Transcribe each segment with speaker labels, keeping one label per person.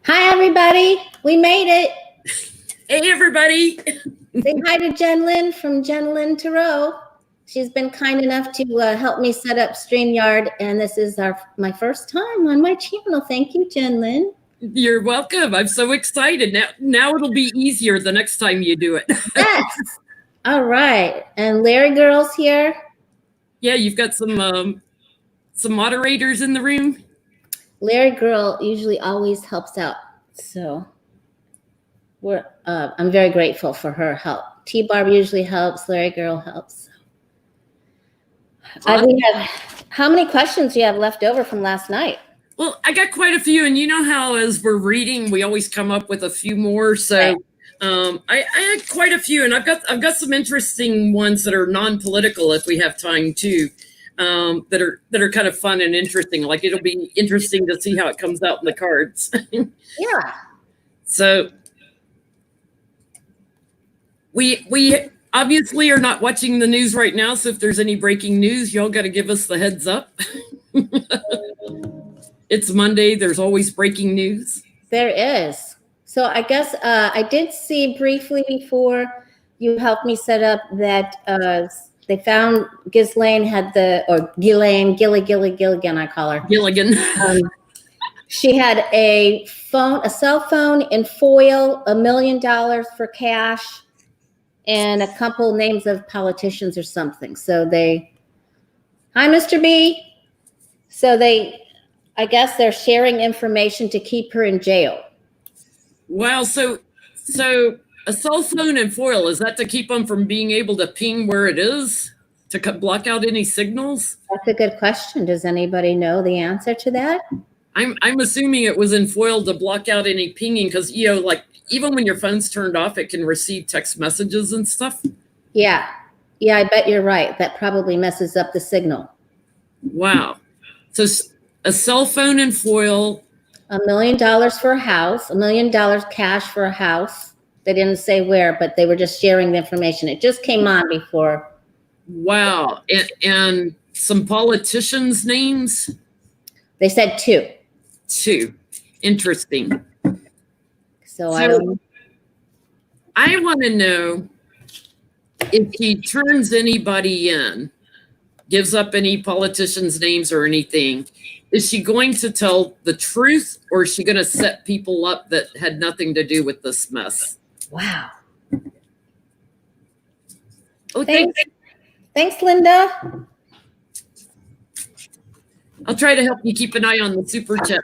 Speaker 1: Hi, everybody. We made it.
Speaker 2: Hey, everybody.
Speaker 1: Say hi to Lynn from Lynn Tarot. She's been kind enough to help me set up StreamYard, and this is my first time on my channel. Thank you, Lynn.
Speaker 2: You're welcome. I'm so excited. Now it'll be easier the next time you do it.
Speaker 1: Yes. All right. And Larry Girl's here.
Speaker 2: Yeah, you've got some moderators in the room.
Speaker 1: Larry Girl usually always helps out, so I'm very grateful for her help. T-Barb usually helps. Larry Girl helps. How many questions do you have left over from last night?
Speaker 2: Well, I got quite a few, and you know how as we're reading, we always come up with a few more. So I had quite a few, and I've got some interesting ones that are non-political if we have time too. That are kind of fun and interesting. Like it'll be interesting to see how it comes out in the cards.
Speaker 1: Yeah.
Speaker 2: So we obviously are not watching the news right now. So if there's any breaking news, y'all got to give us the heads up. It's Monday. There's always breaking news.
Speaker 1: There is. So I guess I did see briefly before you helped me set up that they found Ghislaine had Gilligan, I call her.
Speaker 2: Gilligan.
Speaker 1: She had a cell phone in foil, $1 million for cash, and a couple names of politicians or something. So hi, Mr. B. So I guess they're sharing information to keep her in jail.
Speaker 2: Wow. So a cell phone and foil, is that to keep them from being able to ping where it is, to block out any signals?
Speaker 1: That's a good question. Does anybody know the answer to that?
Speaker 2: I'm assuming it was in foil to block out any pinging because, like even when your phone's turned off, it can receive text messages and stuff.
Speaker 1: Yeah. Yeah, I bet you're right. That probably messes up the signal.
Speaker 2: Wow. So a cell phone and foil.
Speaker 1: $1 million for a house, $1 million cash for a house. They didn't say where, but they were just sharing the information. It just came on before.
Speaker 2: Wow. And some politicians' names?
Speaker 1: They said two.
Speaker 2: Two. Interesting.
Speaker 1: So
Speaker 2: I want to know if he turns anybody in, gives up any politicians' names or anything, is she going to tell the truth, or is she going to set people up that had nothing to do with this mess?
Speaker 1: Wow.
Speaker 2: Oh,
Speaker 1: thanks, Linda.
Speaker 2: I'll try to help you keep an eye on the super chat.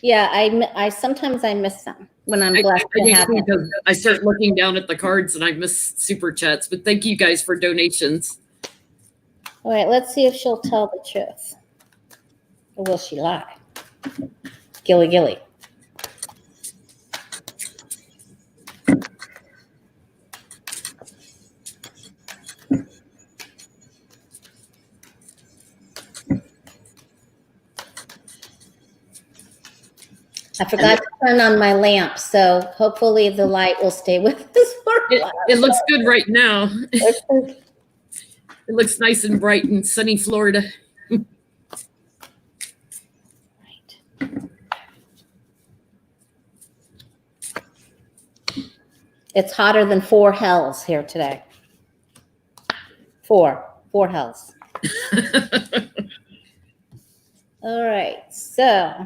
Speaker 1: Yeah, I sometimes I miss them when I'm blessed to have them.
Speaker 2: I start looking down at the cards and I miss super chats, but thank you guys for donations.
Speaker 1: All right, let's see if she'll tell the truth. Or will she lie? Gilly. I forgot to turn on my lamp, so hopefully the light will stay with us for a while.
Speaker 2: It looks good right now. It looks nice and bright in sunny Florida.
Speaker 1: Right. It's hotter than 4 hells here today. 4 hells. All right, so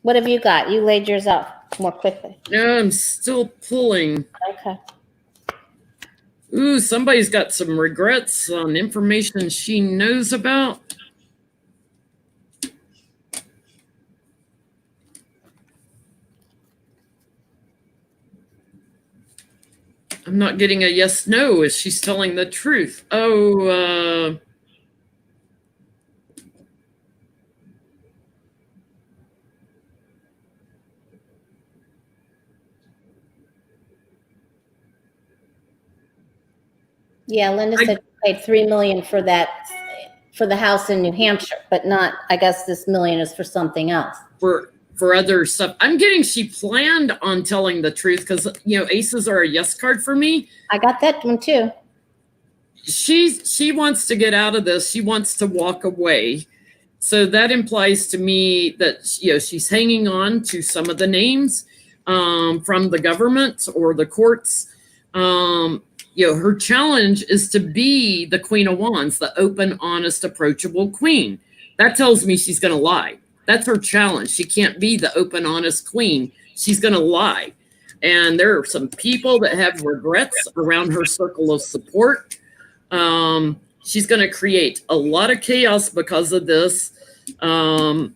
Speaker 1: what have you got? You laid yours out more quickly.
Speaker 2: No, I'm still pulling.
Speaker 1: Okay.
Speaker 2: Ooh, somebody's got some regrets on information she knows about. I'm not getting a yes, no. Is she's telling the truth? Oh,
Speaker 1: yeah, Linda said she paid $3 million for the house in New Hampshire, but not. I guess this $1 million is for something else.
Speaker 2: For other stuff. I'm getting she planned on telling the truth because aces are a yes card for me.
Speaker 1: I got that one too.
Speaker 2: She wants to get out of this. She wants to walk away. So that implies to me that she's hanging on to some of the names from the government or the courts. Her challenge is to be the Queen of Wands, the open, honest, approachable queen. That tells me she's going to lie. That's her challenge. She can't be the open, honest queen. She's going to lie. And there are some people that have regrets around her circle of support. She's going to create a lot of chaos because of this. And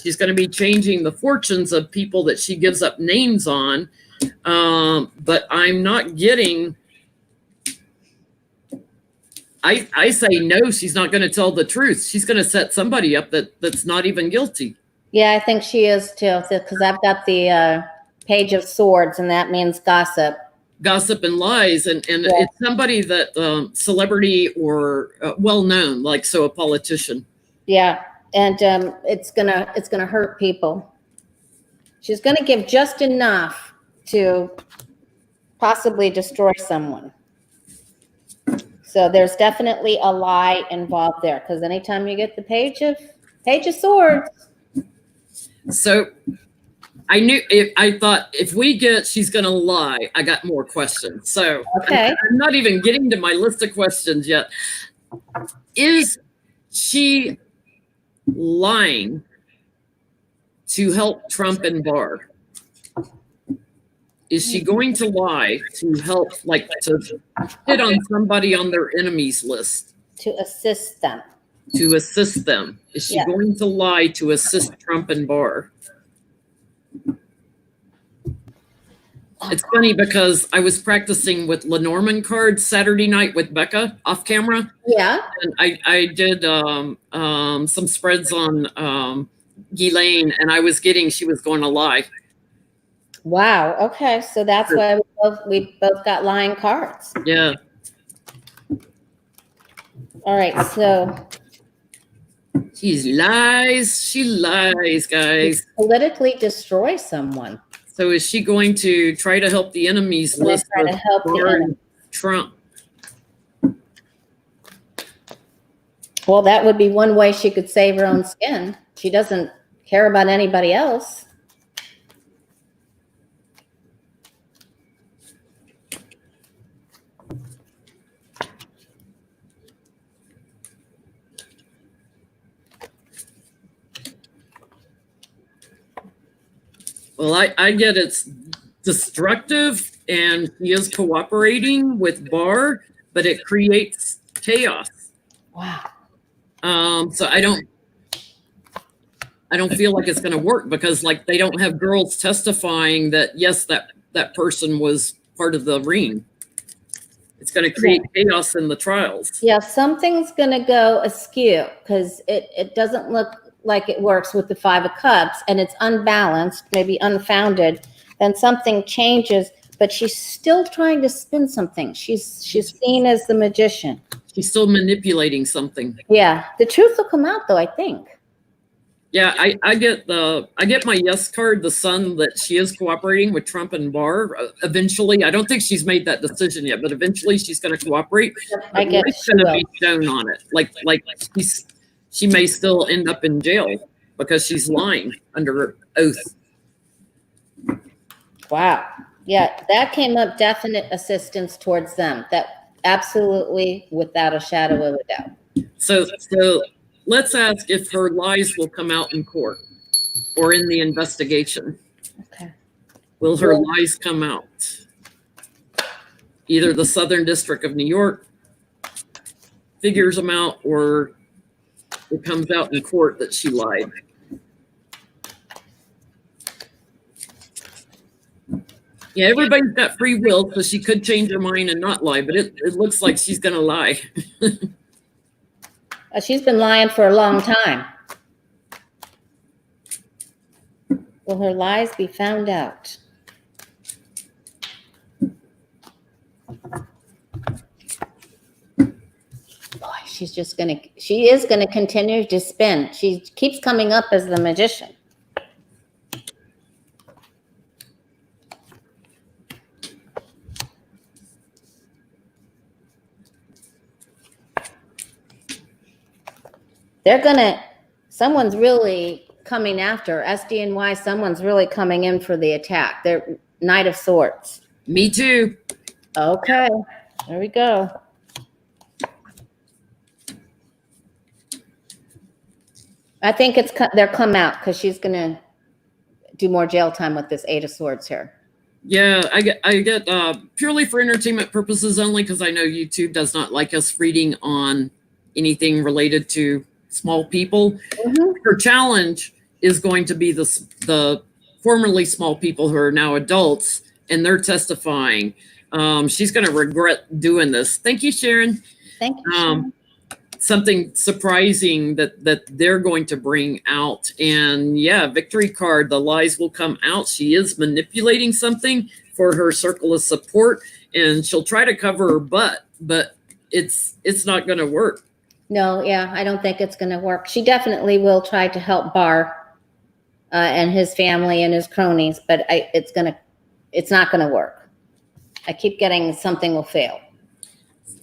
Speaker 2: she's going to be changing the fortunes of people that she gives up names on. But I'm not getting... I say no, she's not going to tell the truth. She's going to set somebody up that's not even guilty.
Speaker 1: Yeah, I think she is too, because I've got the Page of Swords, and that means gossip.
Speaker 2: Gossip and lies, and it's somebody that celebrity or well-known, like a politician.
Speaker 1: Yeah, and it's gonna hurt people. She's gonna give just enough to possibly destroy someone. So there's definitely a lie involved there, because anytime you get the Page of Swords.
Speaker 2: So I thought if we get she's gonna lie, I got more questions. So
Speaker 1: okay.
Speaker 2: I'm not even getting to my list of questions yet. Is she lying to help Trump and Barr? Is she going to lie to help, to hit on somebody on their enemies list?
Speaker 1: To assist them.
Speaker 2: To assist them. Is she going to lie to assist Trump and Barr? It's funny because I was practicing with Lenormand cards Saturday night with Becca off camera.
Speaker 1: Yeah.
Speaker 2: And I did some spreads on Gilly, and I was getting she was going to lie.
Speaker 1: Wow. Okay. So that's why we both got lying cards.
Speaker 2: Yeah.
Speaker 1: All right. So
Speaker 2: she lies, guys.
Speaker 1: Politically destroy someone.
Speaker 2: So is she going to try to help the enemies list
Speaker 1: of
Speaker 2: Trump?
Speaker 1: Well, that would be one way she could save her own skin. She doesn't care about anybody else.
Speaker 2: Well, I get it's destructive and he is cooperating with Barr, but it creates chaos.
Speaker 1: Wow.
Speaker 2: So I don't feel like it's going to work because they don't have girls testifying that yes, that person was part of the ring. It's going to create chaos in the trials.
Speaker 1: Yeah, something's going to go askew because it doesn't look like it works with the Five of Cups, and it's unbalanced, maybe unfounded. Then something changes, but she's still trying to spin something. She's seen as the magician.
Speaker 2: She's still manipulating something.
Speaker 1: Yeah, the truth will come out, though, I think.
Speaker 2: Yeah, I get my yes card, the sun, that she is cooperating with Trump and Barr. Eventually, I don't think she's made that decision yet, but eventually she's going to cooperate.
Speaker 1: I guess
Speaker 2: it's going to be shown on it. She may still end up in jail because she's lying under oath.
Speaker 1: Wow. Yeah, that came up, definite assistance towards them. That absolutely, without a shadow of a doubt.
Speaker 2: So let's ask if her lies will come out in court or in the investigation.
Speaker 1: Okay.
Speaker 2: Will her lies come out? Either the Southern District of New York figures them out, or it comes out in court that she lied. Yeah, everybody's got free will, so she could change her mind and not lie, but it looks like she's going to lie.
Speaker 1: She's been lying for a long time. Will her lies be found out? Boy, she is gonna continue to spin. She keeps coming up as the magician. someone's really coming after her. SDNY, someone's really coming in for the attack. They're Knight of Swords.
Speaker 2: Me too.
Speaker 1: Okay, there we go. I think they'll come out because she's going to do more jail time with this Eight of Swords here.
Speaker 2: Yeah, I get purely for entertainment purposes only, because I know YouTube does not like us reading on anything related to small people.
Speaker 1: Mm-hmm.
Speaker 2: Her challenge is going to be the formerly small people who are now adults, and they're testifying. She's going to regret doing this. Thank you, Sharon.
Speaker 1: Thank you, Sharon.
Speaker 2: Something surprising that they're going to bring out. And yeah, victory card, the lies will come out. She is manipulating something for her circle of support, and she'll try to cover her butt, but it's not going to work.
Speaker 1: No, yeah, I don't think it's going to work. She definitely will try to help Barr and his family and his cronies, but it's not going to work. I keep getting something will fail.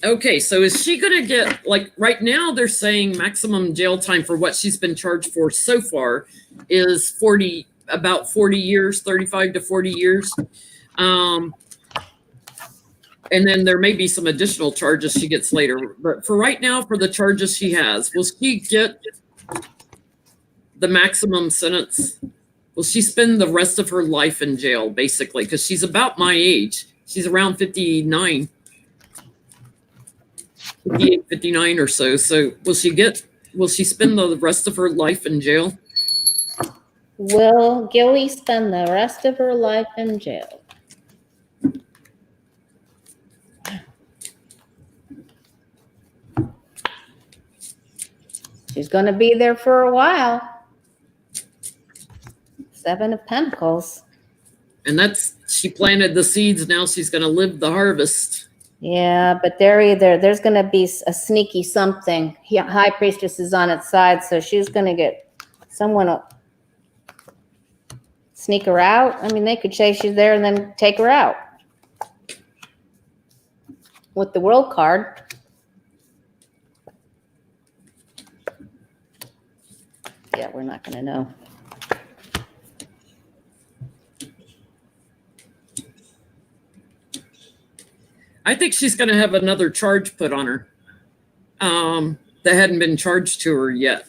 Speaker 2: Okay, so is she going to get, like, right now they're saying maximum jail time for what she's been charged for so far is about 40 years, 35 to 40 years. And then there may be some additional charges she gets later. But for right now, for the charges she has, will she get the maximum sentence? Will she spend the rest of her life in jail, basically? Because she's about my age. She's around 59. 58, 59 or so. So will she spend the rest of her life in jail?
Speaker 1: Will Gilly spend the rest of her life in jail? She's going to be there for a while. 7 of Pentacles.
Speaker 2: And she planted the seeds. Now she's going to live the harvest.
Speaker 1: Yeah, but there's going to be a sneaky something. High Priestess is on its side, so she's going to get someone to sneak her out. I mean, they could say she's there and then take her out. With the World card. Yeah, we're not going to know.
Speaker 2: I think she's going to have another charge put on her that hadn't been charged to her yet.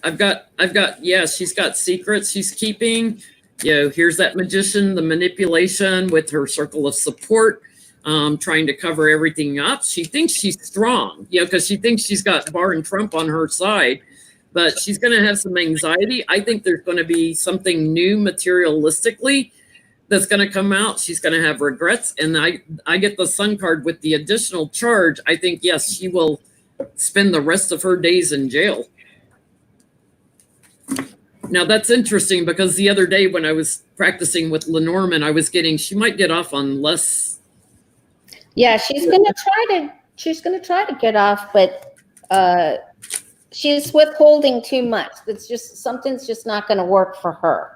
Speaker 2: She's got secrets she's keeping. Here's that magician, the manipulation with her circle of support, trying to cover everything up. She thinks she's strong, because she thinks she's got Barr and Trump on her side, but she's going to have some anxiety. I think there's going to be something new materialistically that's going to come out. She's going to have regrets. And I get the Sun card with the additional charge. I think, yes, she will spend the rest of her days in jail. Now, that's interesting because the other day when I was practicing with Lenormand, she might get off on less.
Speaker 1: Yeah, she's going to try to get off, but she's withholding too much. Something's just not going to work for her.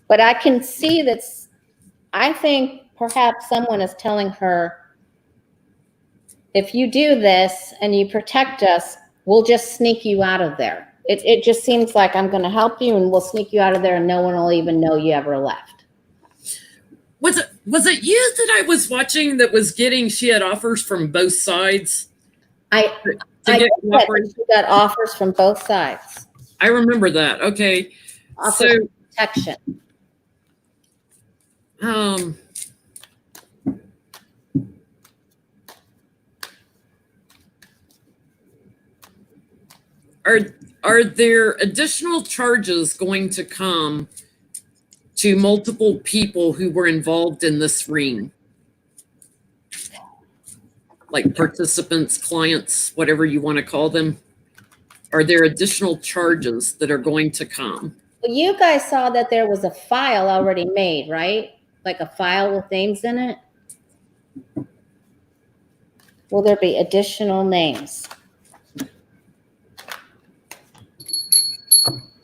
Speaker 1: But I can see I think perhaps someone is telling her, if you do this and you protect us, we'll just sneak you out of there. It just seems like I'm going to help you and we'll sneak you out of there and no one will even know you ever left.
Speaker 2: Was it you that I was watching that was she had offers from both sides?
Speaker 1: I get she got offers from both sides.
Speaker 2: I remember that. Okay.
Speaker 1: Offers of protection. Are there additional charges going to come to multiple people who were involved in this ring? Like participants, clients, whatever you want to call them. Are there additional charges that are going to come? Well, you guys saw that there was a file already made, right? Like a file with names in it. Will there be additional names? Will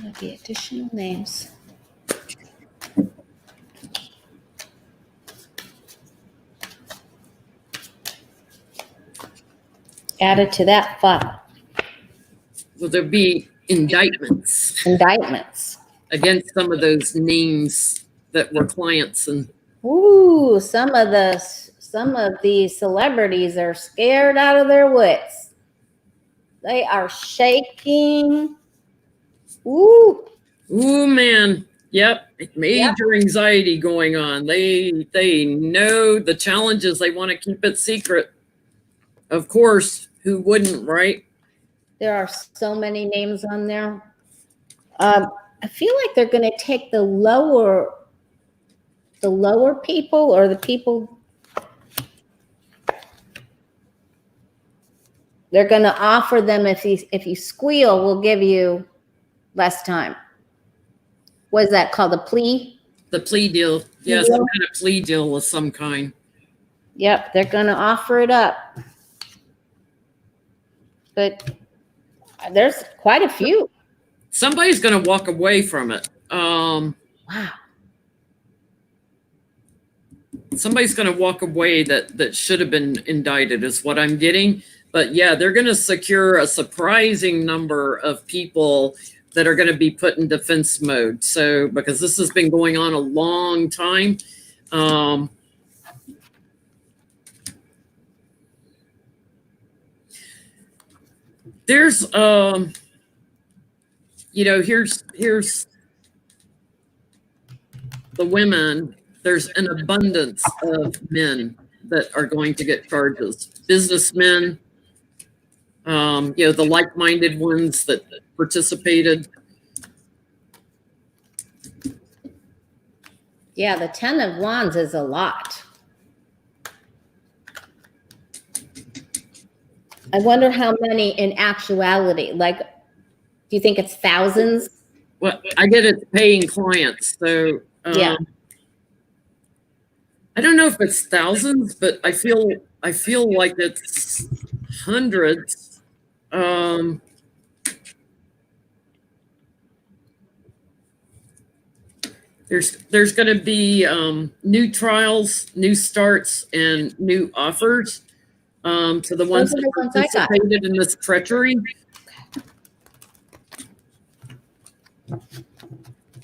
Speaker 1: there be additional names? Added to that file.
Speaker 2: Will there be indictments against some of those names that were clients. And
Speaker 1: Ooh, some of these celebrities are scared out of their wits. They are shaking. Ooh.
Speaker 2: ooh, man. Yep. Major anxiety going on. They know the challenges. They want to keep it secret. Of course, who wouldn't, right?
Speaker 1: There are so many names on there. I feel like they're going to take the lower people, or the people. They're going to offer them, if you squeal, we'll give you less time. What is that called? A plea?
Speaker 2: The plea deal. Yeah, some kind of plea deal of some kind.
Speaker 1: Yep, they're going to offer it up. But there's quite a few.
Speaker 2: Somebody's going to walk away from it.
Speaker 1: Wow.
Speaker 2: Somebody's going to walk away that should have been indicted is what I'm getting. But yeah, they're going to secure a surprising number of people that are going to be put in defense mode. So, because this has been going on a long time. There's, here's the women. There's an abundance of men that are going to get charges. Businessmen, the like-minded ones that participated.
Speaker 1: Yeah, the 10 of Wands is a lot. I wonder how many in actuality. Like, do you think it's thousands?
Speaker 2: Well, I get it paying clients. So
Speaker 1: Yeah.
Speaker 2: I don't know if it's thousands, but I feel like it's hundreds. There's going to be new trials, new starts, and new offers to the ones that participated in this treachery.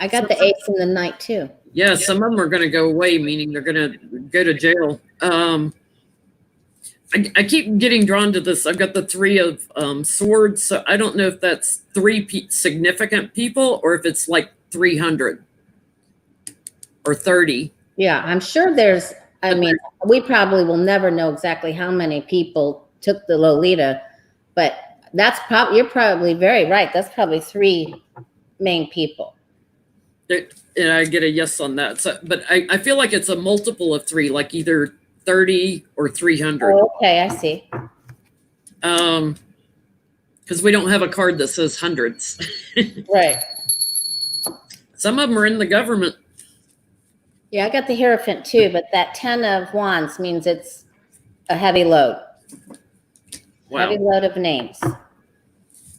Speaker 1: I got the 8th and the 9th too.
Speaker 2: Yeah, some of them are going to go away, meaning they're going to go to jail. I keep getting drawn to this. I've got the 3 of swords, so I don't know if that's 3 significant people or if it's like 300 or 30.
Speaker 1: Yeah, I'm sure there's, I mean, we probably will never know exactly how many people took the Lolita, but that's probably, you're probably very right. That's probably 3 main people.
Speaker 2: And I get a yes on that. So, but I feel like it's a multiple of 3, like either 30 or 300.
Speaker 1: Oh, okay, I see.
Speaker 2: Because we don't have a card that says hundreds.
Speaker 1: Right.
Speaker 2: Some of them are in the government.
Speaker 1: Yeah, I got the Hierophant too, but that 10 of Wands means it's a heavy load.
Speaker 2: Wow.
Speaker 1: Heavy load of names.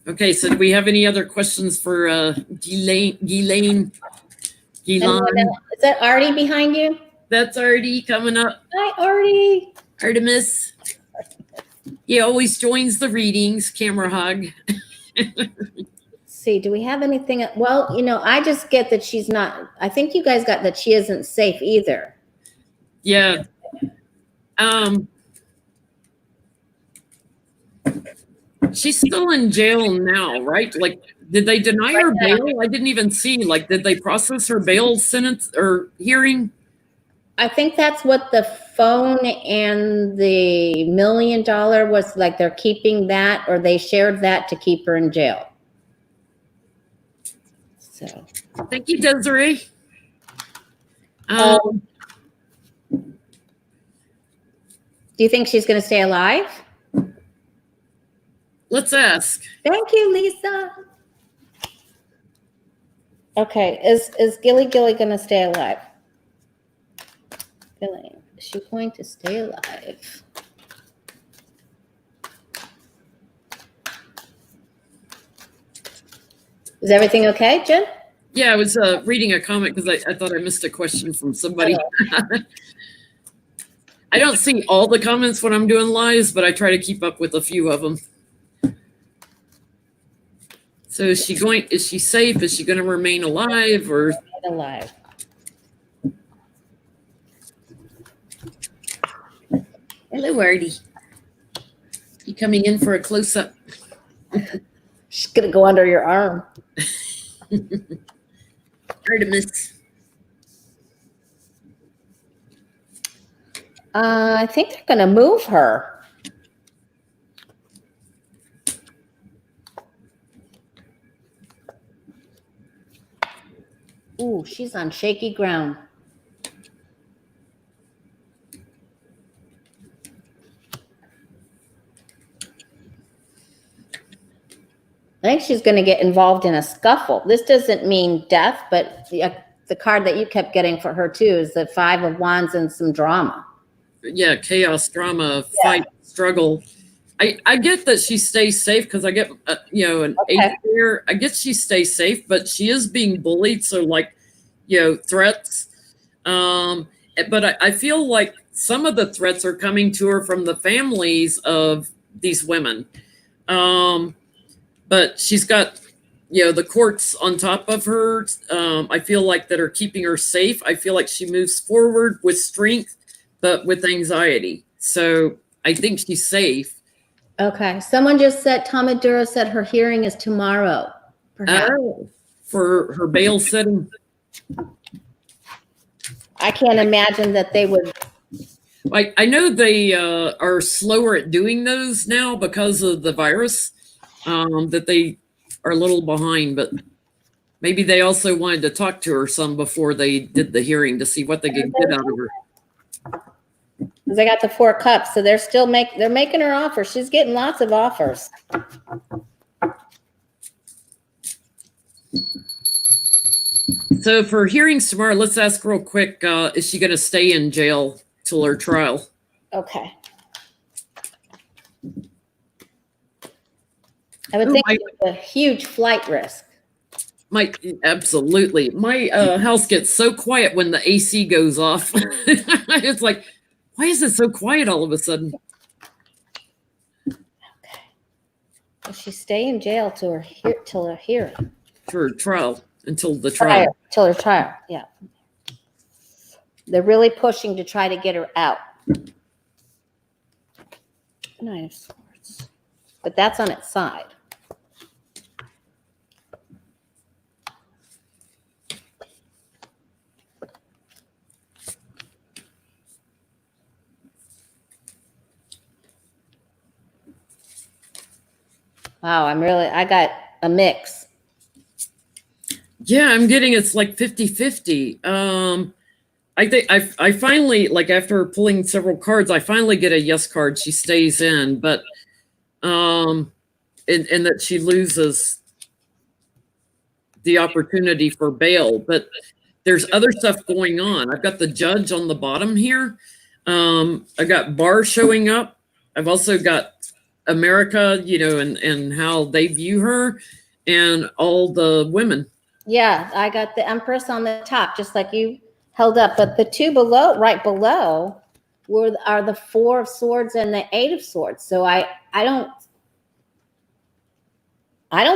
Speaker 2: Okay, so do we have any other questions for Ghislaine?
Speaker 1: Is that Artie behind you?
Speaker 2: That's Artie coming up.
Speaker 1: Hi, Artie.
Speaker 2: Artemis. He always joins the readings. Camera hug.
Speaker 1: Let's see, do we have anything? Well, I just get that she's not, I think you guys got that she isn't safe either.
Speaker 2: Yeah. She's still in jail now, right? Like, did they deny her bail? I didn't even see. Like, did they process her bail sentence or hearing?
Speaker 1: I think that's what the phone and the $1 million was, like they're keeping that, or they shared that to keep her in jail. So.
Speaker 2: Thank you, Desiree.
Speaker 1: Do you think she's going to stay alive?
Speaker 2: Let's ask.
Speaker 1: Thank you, Lisa. Okay, is Gilly going to stay alive? Gilly, is she going to stay alive? Is everything okay, Jen?
Speaker 2: Yeah, I was reading a comment because I thought I missed a question from somebody. I don't see all the comments when I'm doing lives, but I try to keep up with a few of them. So is she safe? Is she going to remain alive or
Speaker 1: alive?
Speaker 2: Hello, Artie. You coming in for a close-up?
Speaker 1: She's going to go under your arm.
Speaker 2: Artemis.
Speaker 1: I think they're going to move her. Ooh, she's on shaky ground. I think she's going to get involved in a scuffle. This doesn't mean death, but the card that you kept getting for her too is the 5 of Wands and some drama.
Speaker 2: Yeah, chaos, drama, fight, struggle. I get that she stays safe because I get, an 8 here. I get she stays safe, but she is being bullied. So threats. But I feel like some of the threats are coming to her from the families of these women. But she's got, the courts on top of her. I feel like that are keeping her safe. I feel like she moves forward with strength, but with anxiety. So I think she's safe.
Speaker 1: Okay. Someone just said, Tomadura said her hearing is tomorrow.
Speaker 2: For her bail setting.
Speaker 1: I can't imagine that they would.
Speaker 2: I know they are slower at doing those now because of the virus, that they are a little behind, but maybe they also wanted to talk to her some before they did the hearing to see what they could get out of her.
Speaker 1: They got the 4 cups, so they're making her offers. She's getting lots of offers.
Speaker 2: So for hearings tomorrow, let's ask real quick, is she going to stay in jail till her trial?
Speaker 1: Okay. I would think it's a huge flight risk.
Speaker 2: Absolutely. My house gets so quiet when the AC goes off. It's like, why is it so quiet all of a sudden?
Speaker 1: Okay. Will she stay in jail till her hearing?
Speaker 2: For her trial, until the trial.
Speaker 1: Till her trial, yeah. They're really pushing to try to get her out. 9 of Swords. But that's on its side. Wow, I got a mix.
Speaker 2: Yeah, I'm getting it's like 50-50. I think I finally, like after pulling several cards, I finally get a yes card. She stays in, but and that she loses the opportunity for bail. But there's other stuff going on. I've got the judge on the bottom here. I got Barr showing up. I've also got America, and how they view her, and all the women.
Speaker 1: Yeah, I got the Empress on the top, just like you held up. But the 2 below, right below, are the 4 of Swords and the 8 of Swords. So I don't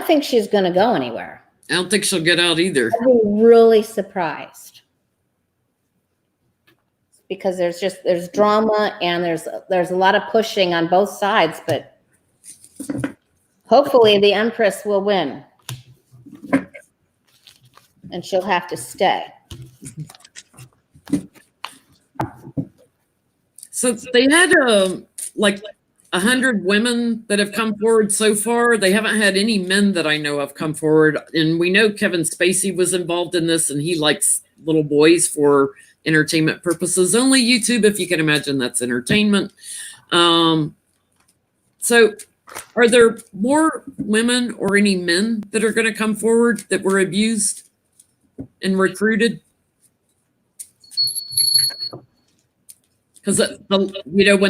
Speaker 1: think she's going to go anywhere.
Speaker 2: I don't think she'll get out either.
Speaker 1: I'd be really surprised. Because there's drama and there's a lot of pushing on both sides, but hopefully the Empress will win. And she'll have to stay.
Speaker 2: So they had like 100 women that have come forward so far. They haven't had any men that I know of come forward. And we know Kevin Spacey was involved in this, and he likes little boys for entertainment purposes. Only YouTube, if you can imagine that's entertainment. So are there more women or any men that are going to come forward that were abused and recruited? Because, when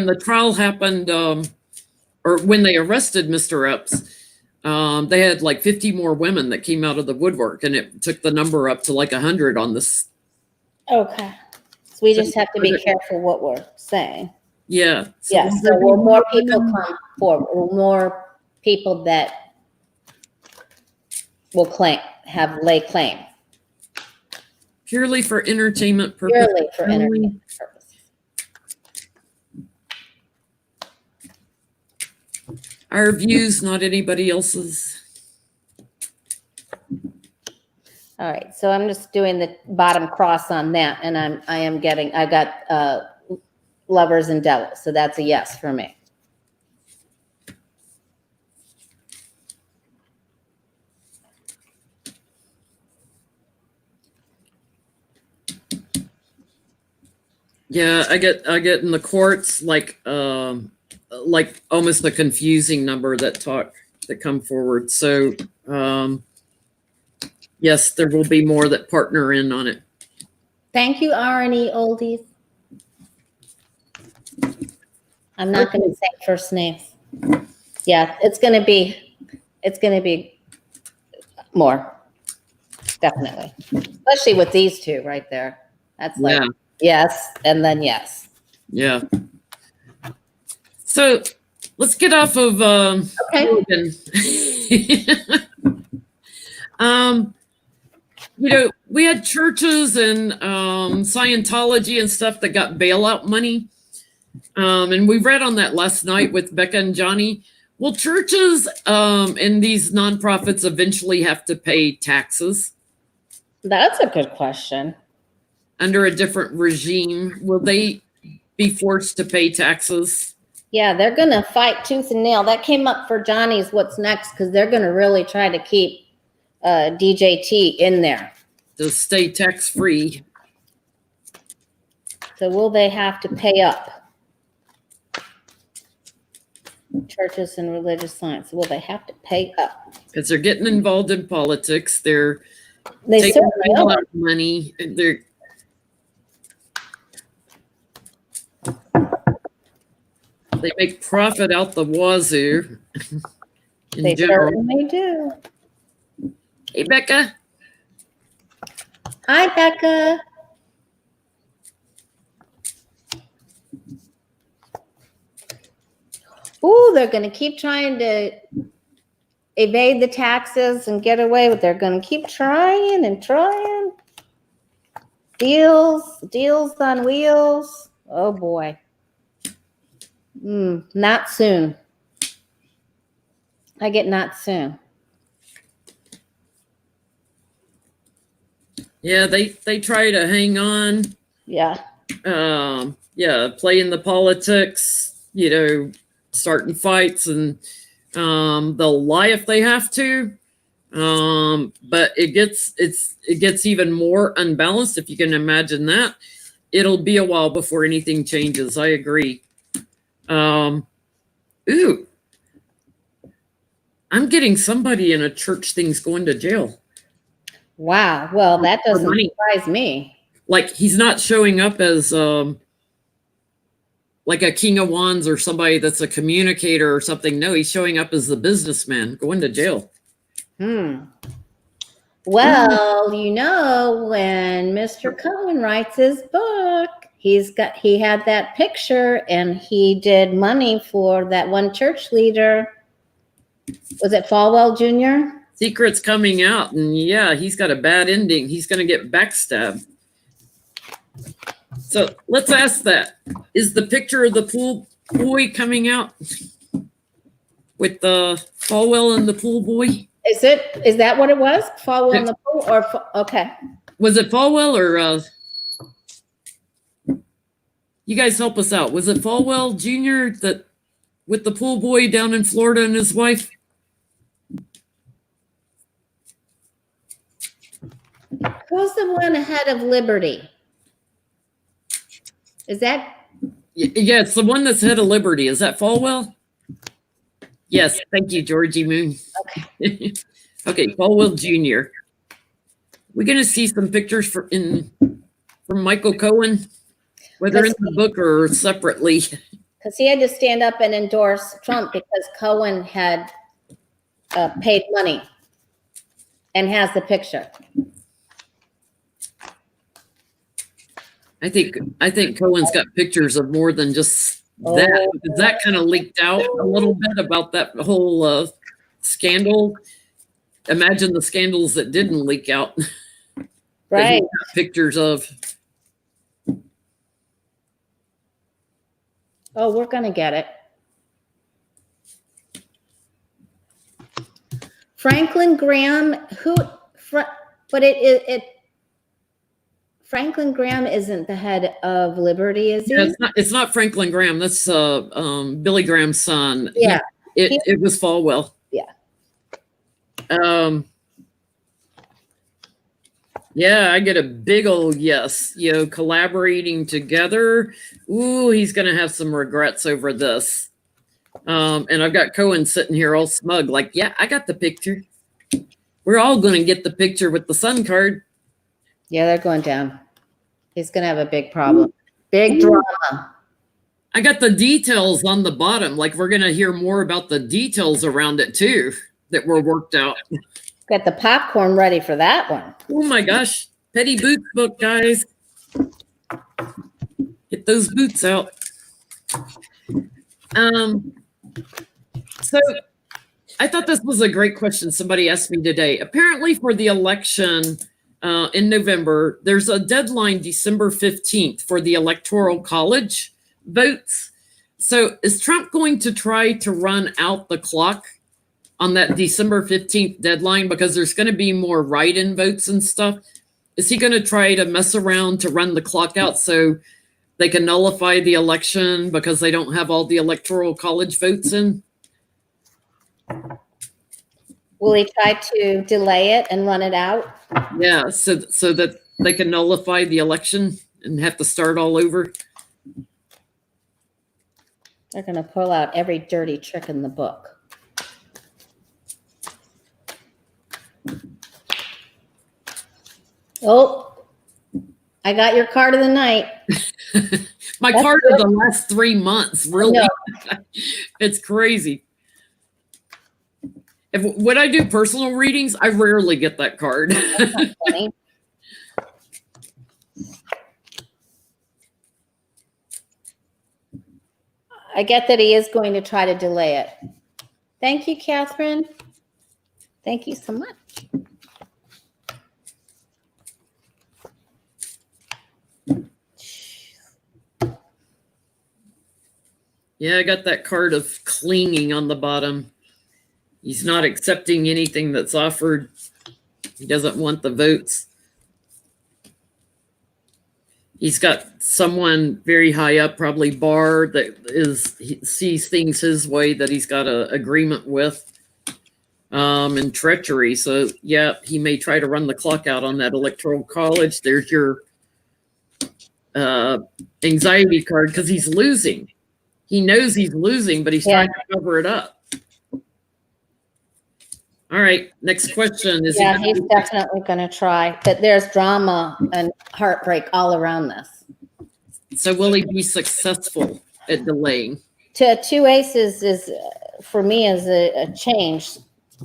Speaker 2: the trial happened, or when they arrested Mr. Epps, they had like 50 more women that came out of the woodwork, and it took the number up to like 100 on this.
Speaker 1: Okay. So we just have to be careful what we're saying.
Speaker 2: Yeah.
Speaker 1: Yes. So will more people come forward? Will more people that will lay claim.
Speaker 2: Purely for entertainment purposes.
Speaker 1: Purely for entertainment purposes.
Speaker 2: Our views, not anybody else's.
Speaker 1: All right, so I'm just doing the bottom cross on that, and I got lovers and devils, so that's a yes for me.
Speaker 2: Yeah, I get in the courts like almost a confusing number that come forward. So yes, there will be more that partner in on it.
Speaker 1: Thank you, R&E oldies. I'm not going to say first names. Yeah, it's going to be more, definitely, especially with these two right there. That's like yes, and then yes.
Speaker 2: Yeah. So let's get off of
Speaker 1: okay.
Speaker 2: We had churches and Scientology and stuff that got bailout money. And we read on that last night with Becca and Johnny. Will churches and these nonprofits eventually have to pay taxes?
Speaker 1: That's a good question.
Speaker 2: Under a different regime, will they be forced to pay taxes?
Speaker 1: Yeah, they're going to fight tooth and nail. That came up for Johnny's What's Next, because they're going to really try to keep DJT in there.
Speaker 2: To stay tax-free.
Speaker 1: So will they have to pay up? Churches and religious science, will they have to pay up?
Speaker 2: Because they're getting involved in politics. They
Speaker 1: taking
Speaker 2: bailout money. They make profit out the wazoo.
Speaker 1: They certainly do.
Speaker 2: Hey, Becca.
Speaker 1: Hi, Becca. Ooh, they're going to keep trying to evade the taxes and get away with it. They're going to keep trying and trying. Deals on wheels. Oh, boy. Not soon. I get not soon.
Speaker 2: Yeah, they try to hang on.
Speaker 1: Yeah.
Speaker 2: Playing the politics, starting fights, and they'll lie if they have to. But it gets even more unbalanced, if you can imagine that. It'll be a while before anything changes. I agree. I'm getting somebody in a church thing's going to jail.
Speaker 1: Wow. Well, that doesn't surprise me.
Speaker 2: Like, he's not showing up as like a King of Wands or somebody that's a communicator or something. No, he's showing up as the businessman going to jail.
Speaker 1: Well, when Mr. Cohen writes his book, he had that picture, and he did money for that one church leader. Was it Falwell Jr.?
Speaker 2: Secret's coming out, and yeah, he's got a bad ending. He's going to get backstabbed. So let's ask that. Is the picture of the pool boy coming out with the Falwell and the pool boy?
Speaker 1: Is that what it was? Falwell and the pool? Okay.
Speaker 2: Was it Falwell or you guys help us out? Was it Falwell Jr. that with the pool boy down in Florida and his wife?
Speaker 1: Who's the one ahead of Liberty? Is that?
Speaker 2: Yeah, it's the one that's head of Liberty. Is that Falwell? Yes, thank you, Georgie Moon.
Speaker 1: Okay.
Speaker 2: Okay, Falwell Jr. We're going to see some pictures from Michael Cohen, whether in the book or separately.
Speaker 1: Because he had to stand up and endorse Trump because Cohen had paid money and has the picture.
Speaker 2: I think Cohen's got pictures of more than just that, because that kind of leaked out a little bit about that whole scandal. Imagine the scandals that didn't leak out. That
Speaker 1: Right.
Speaker 2: he got pictures of.
Speaker 1: Oh, we're going to get it. Franklin Graham, but Franklin Graham isn't the head of Liberty, is he?
Speaker 2: Yeah, it's not Franklin Graham. That's Billy Graham's son.
Speaker 1: Yeah.
Speaker 2: It was Falwell.
Speaker 1: Yeah.
Speaker 2: Yeah, I get a big old yes. Collaborating together. Ooh, he's gonna have some regrets over this. And I've got Cohen sitting here all smug, like, yeah, I got the picture. We're all gonna get the picture with the sun card.
Speaker 1: Yeah, they're going down. He's gonna have a big problem. Big drama.
Speaker 2: I got the details on the bottom. Like, we're gonna hear more about the details around it too that were worked out.
Speaker 1: Got the popcorn ready for that one.
Speaker 2: Oh my gosh. Petty Boots book, guys. Get those boots out. So I thought this was a great question somebody asked me today. Apparently for the election in November, there's a deadline December 15th for the Electoral College votes. So is Trump going to try to run out the clock on that December 15th deadline because there's going to be more write-in votes and stuff? Is he going to try to mess around to run the clock out so they can nullify the election because they don't have all the Electoral College votes in?
Speaker 1: Will he try to delay it and run it out?
Speaker 2: Yeah, so that they can nullify the election and have to start all over.
Speaker 1: They're going to pull out every dirty trick in the book. Oh, I got your card of the night.
Speaker 2: My
Speaker 1: That's
Speaker 2: card
Speaker 1: good.
Speaker 2: of the last 3 months, really. It's crazy. When I do personal readings, I rarely get that card.
Speaker 1: That's funny. I get that he is going to try to delay it. Thank you, Catherine. Thank you so much.
Speaker 2: Yeah, I got that card of clinging on the bottom. He's not accepting anything that's offered. He doesn't want the votes. He's got someone very high up, probably Barr, that sees things his way that he's got an agreement with, and treachery. So yeah, he may try to run the clock out on that Electoral College. There's your anxiety card because he's losing. He knows he's losing, but he's trying to cover it up. All right, next question. He's
Speaker 1: definitely going to try. But there's drama and heartbreak all around this.
Speaker 2: So will he be successful at delaying?
Speaker 1: Two aces is, for me, is a change.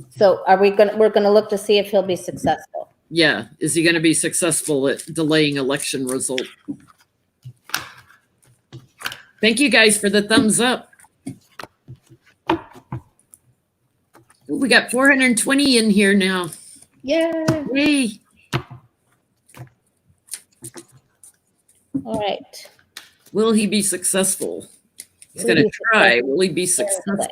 Speaker 1: So we're going to look to see if he'll be successful.
Speaker 2: Yeah, is he going to be successful at delaying election result? Thank you guys for the thumbs up. We got 420 in here now.
Speaker 1: Yay. All right.
Speaker 2: Will he be successful? He's going to try. Will he be successful?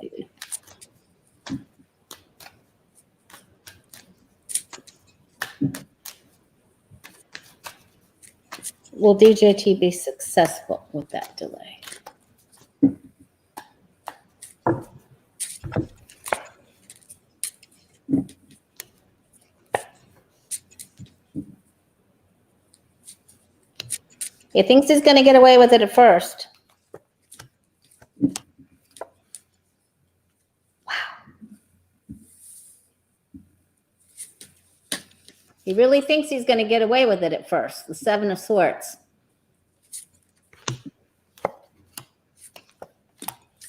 Speaker 1: Will DJT be successful with that delay? He thinks he's going to get away with it at first. Wow. He really thinks he's going to get away with it at first. The Seven of Swords.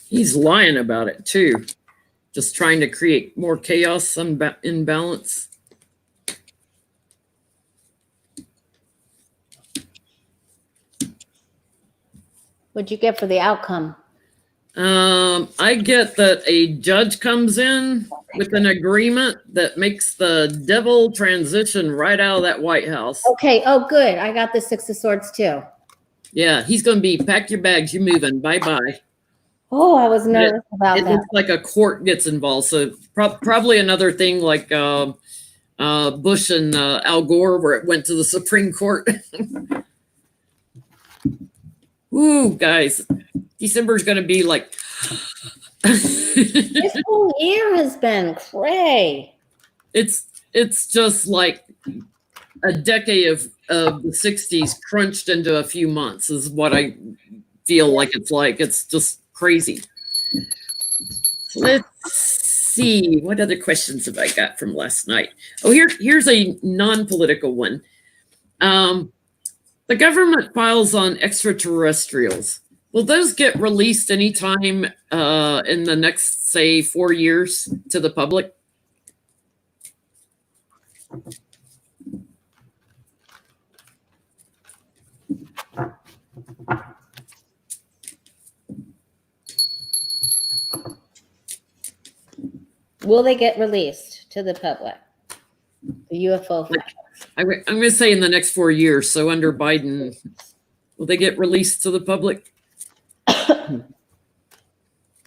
Speaker 2: He's lying about it too. Just trying to create more chaos and imbalance.
Speaker 1: What'd you get for the outcome?
Speaker 2: I get that a judge comes in with an agreement that makes the devil transition right out of that White House.
Speaker 1: Okay. Oh, good. I got the Six of Swords too.
Speaker 2: Yeah, he's going to be pack your bags, you're moving, bye bye.
Speaker 1: Oh, I was nervous about
Speaker 2: It
Speaker 1: that.
Speaker 2: looks like a court gets involved, so probably another thing like Bush and Al Gore, where it went to the Supreme Court. Ooh, guys, December is going to be like.
Speaker 1: This whole year has been cray.
Speaker 2: It's just like a decade of the 60s crunched into a few months is what I feel like it's like. It's just crazy. So let's see. What other questions have I got from last night? Oh, here's a non-political one. The government files on extraterrestrials. Will those get released anytime in the next, say, 4 years to the public?
Speaker 1: Will they get released to the public? The UFO files.
Speaker 2: I'm going to say in the next 4 years. So under Biden, will they get released to the public?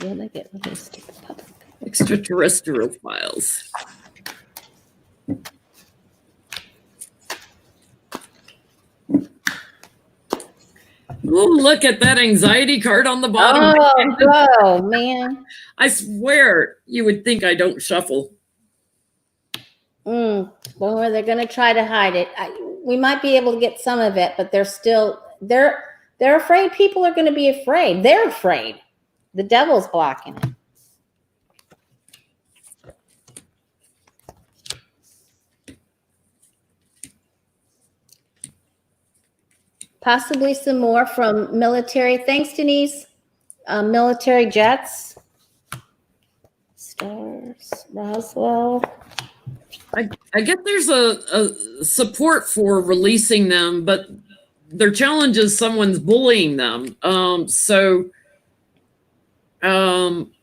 Speaker 1: Will they get released to the public?
Speaker 2: Extraterrestrial files. Oh, look at that anxiety card on the bottom.
Speaker 1: Oh, man.
Speaker 2: I swear you would think I don't shuffle.
Speaker 1: Well, they're going to try to hide it. We might be able to get some of it, but they're afraid people are going to be afraid. They're afraid. The devil's blocking it. Possibly some more from military. Thanks, Denise. Military jets. Stars, Roswell.
Speaker 2: I get there's a support for releasing them, but their challenge is someone's bullying them.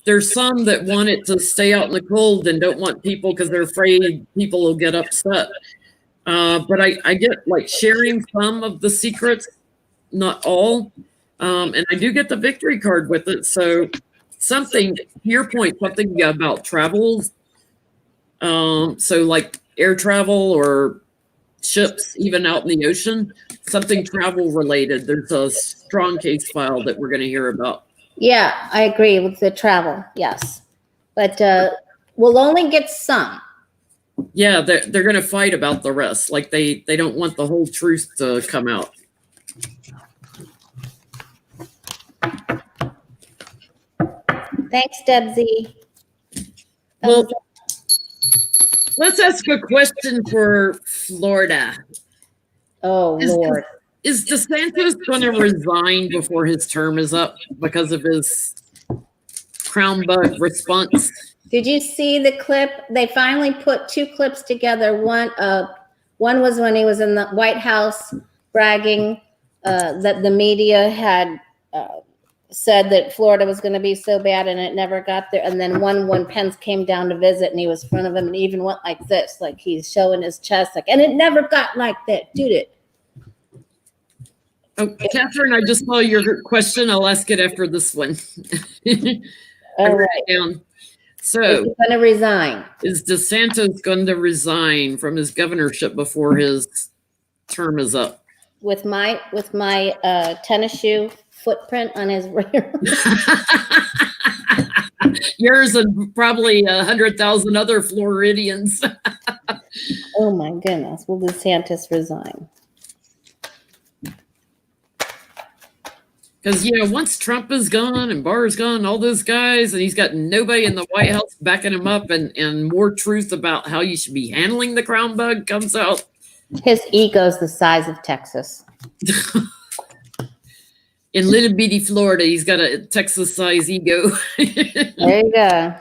Speaker 2: There's some that want it to stay out in the cold and don't want people because they're afraid people will get upset. But I get like sharing some of the secrets, not all. And I do get the victory card with it. So something, to your point, something about travels. So like air travel or ships, even out in the ocean, something travel related. There's a strong case file that we're going to hear about.
Speaker 1: Yeah, I agree with the travel. Yes. But we'll only get some.
Speaker 2: Yeah, they're going to fight about the rest. Like they don't want the whole truth to come out.
Speaker 1: Thanks, Debsy.
Speaker 2: Well, let's ask a question for Florida.
Speaker 1: Oh, Lord.
Speaker 2: Is DeSantis going to resign before his term is up because of his crown bug response?
Speaker 1: Did you see the clip? They finally put two clips together. One was when he was in the White House bragging that the media had said that Florida was going to be so bad and it never got there. And then one when Pence came down to visit and he was in front of him and even went like this, like he's showing his chest, like, and it never got like that, did it?
Speaker 2: Oh, Catherine, I just saw your question. I'll ask it after this one.
Speaker 1: All right.
Speaker 2: Down. So,
Speaker 1: is he going to resign?
Speaker 2: Is DeSantis going to resign from his governorship before his term is up?
Speaker 1: With my tennis shoe footprint on his rear.
Speaker 2: Yours and probably 100,000 other Floridians.
Speaker 1: Oh my goodness! Will DeSantis resign?
Speaker 2: Because, once Trump is gone and Barr is gone, all those guys, and he's got nobody in the White House backing him up, and more truth about how you should be handling the crown bug comes out.
Speaker 1: His ego's the size of Texas.
Speaker 2: In little bitty Florida, he's got a Texas-sized ego.
Speaker 1: There you go.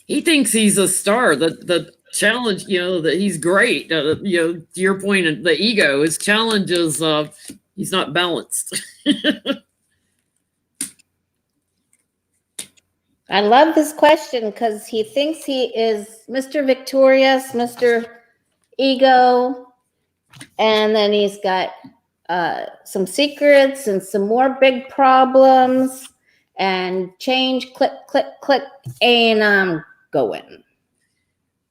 Speaker 2: He thinks he's a star. The challenge, that he's great. To your point, the ego, his challenge is he's not balanced.
Speaker 1: I love this question because he thinks he is Mr. Victorious, Mr. Ego, and then he's got some secrets and some more big problems and change, click, click, click, and I'm going.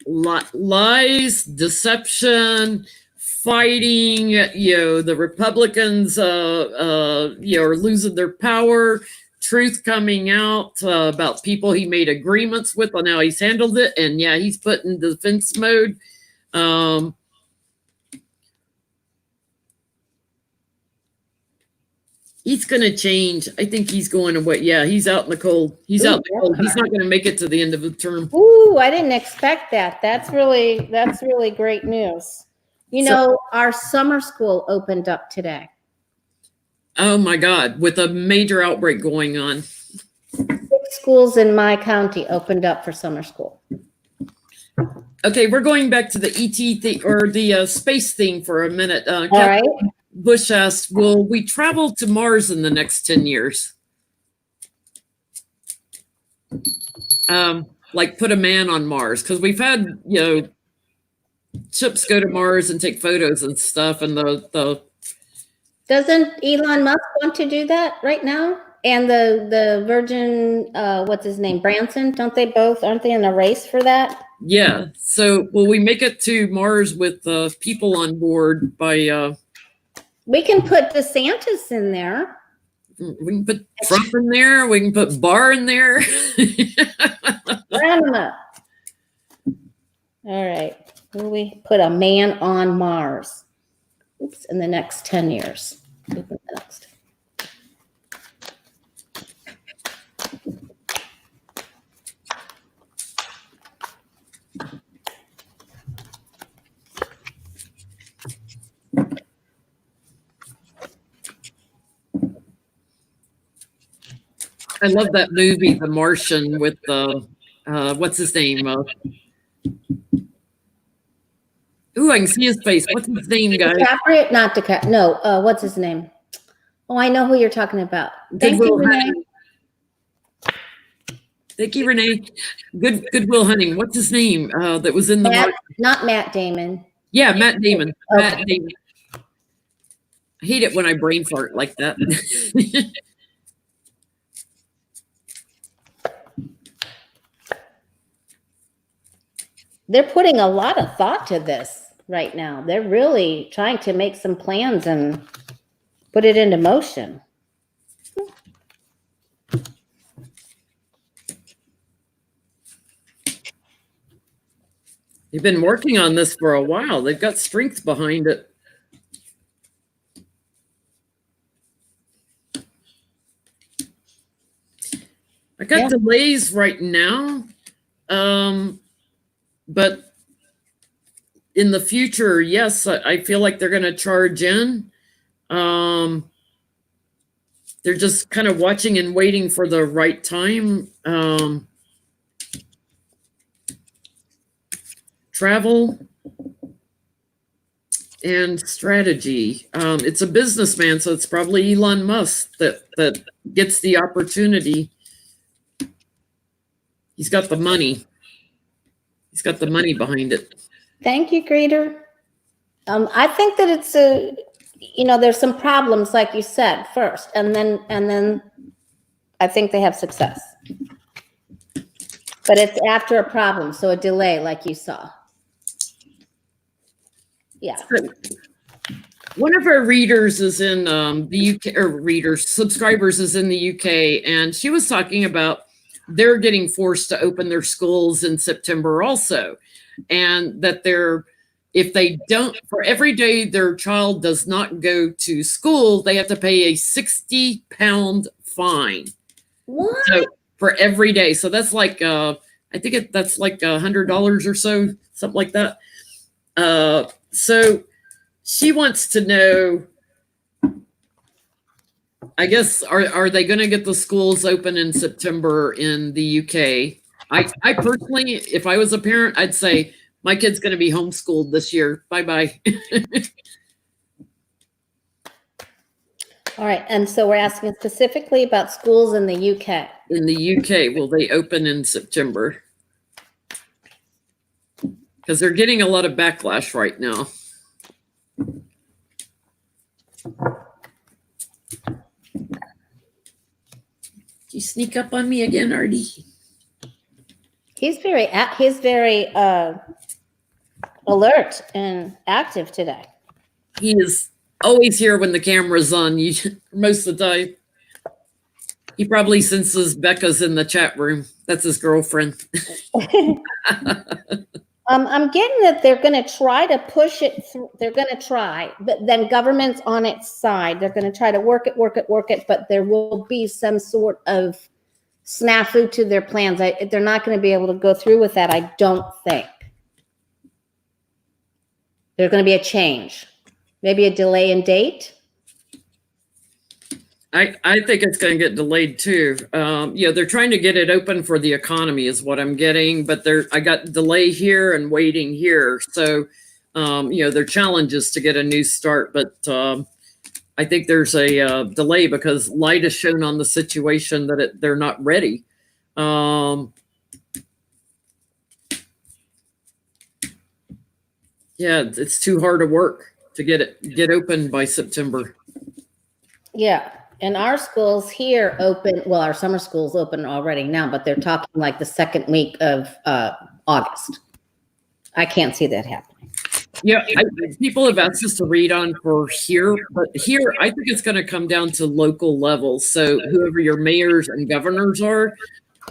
Speaker 2: Lies, deception, fighting. The Republicans, are losing their power. Truth coming out about people he made agreements with on how he's handled it, and he's put in defense mode. He's going to change. I think he's going away. Yeah, he's out in the cold. He's out in the cold. He's not going to make it to the end of the term.
Speaker 1: Ooh, I didn't expect that. That's really great news. Our summer school opened up today.
Speaker 2: Oh my God, with a major outbreak going on.
Speaker 1: 6 schools in my county opened up for summer school.
Speaker 2: Okay, we're going back to the ET thing or the space thing for a minute.
Speaker 1: All right.
Speaker 2: Bush asked, will we travel to Mars in the next 10 years? Like put a man on Mars, because we've had, ships go to Mars and take photos and stuff, and the
Speaker 1: Doesn't Elon Musk want to do that right now? And the Virgin, what's his name, Branson? Aren't they in a race for that?
Speaker 2: Yeah. So will we make it to Mars with people on board by?
Speaker 1: We can put DeSantis in there.
Speaker 2: We can put Trump in there. We can put Barr in there.
Speaker 1: Round them up. All right. We put a man on Mars. Oops, in the next 10 years. Next.
Speaker 2: I love that movie, The Martian, with what's his name? Ooh, I can see his face. What's his name, guys?
Speaker 1: DiCaprio? Not DiCaprio. No, what's his name? Oh, I know who you're talking about. Thank you, Renee.
Speaker 2: Thank you, Renee. Goodwill Hunting. What's his name? That was in the
Speaker 1: not Matt Damon.
Speaker 2: Yeah, Matt Damon.
Speaker 1: Okay.
Speaker 2: Matt Damon. I hate it when I brain fart like that.
Speaker 1: They're putting a lot of thought to this right now. They're really trying to make some plans and put it into motion.
Speaker 2: They've been working on this for a while. They've got strength behind it. I got delays right now. But in the future, yes, I feel like they're going to charge in. They're just kind of watching and waiting for the right time. Travel and strategy. It's a businessman, so it's probably Elon Musk that gets the opportunity. He's got the money. He's got the money behind it.
Speaker 1: Thank you, Greeter. I think that it's there's some problems, like you said, first, and then I think they have success. But it's after a problem, so a delay, like you saw. Yeah.
Speaker 2: One of our readers is in the UK, or subscribers is in the UK, and she was talking about they're getting forced to open their schools in September also. And that if they don't, for every day their child does not go to school, they have to pay a £60 fine.
Speaker 1: What?
Speaker 2: So for every day. So that's like, I think that's like $100 or so, something like that. So she wants to know, I guess, are they going to get the schools open in September in the UK? I personally, if I was a parent, I'd say My kid's going to be homeschooled this year. Bye-bye.
Speaker 1: All right. And so we're asking specifically about schools in the UK.
Speaker 2: In the UK, will they open in September? Because they're getting a lot of backlash right now. Did you sneak up on me again, Artie?
Speaker 1: He's very alert and active today.
Speaker 2: He is always here when the camera's on. Most of the time. He probably senses Becca's in the chat room. That's his girlfriend.
Speaker 1: I'm getting that they're going to try to push it through. They're going to try, but then government's on its side. They're going to try to work it, but there will be some sort of snafu to their plans. They're not going to be able to go through with that, I don't think. There's going to be a change, maybe a delay in date.
Speaker 2: I think it's going to get delayed too. They're trying to get it open for the economy is what I'm getting, but I got delay here and waiting here. So, there are challenges to get a new start, but I think there's a delay because light is shown on the situation that they're not ready. It's too hard to work to get open by September.
Speaker 1: Yeah. And our schools here open, well, our summer schools open already now, but they're talking like the second week of August. I can't see that happening.
Speaker 2: Yeah, people have asked us to read on for here, but here I think it's going to come down to local levels. So whoever your mayors and governors are,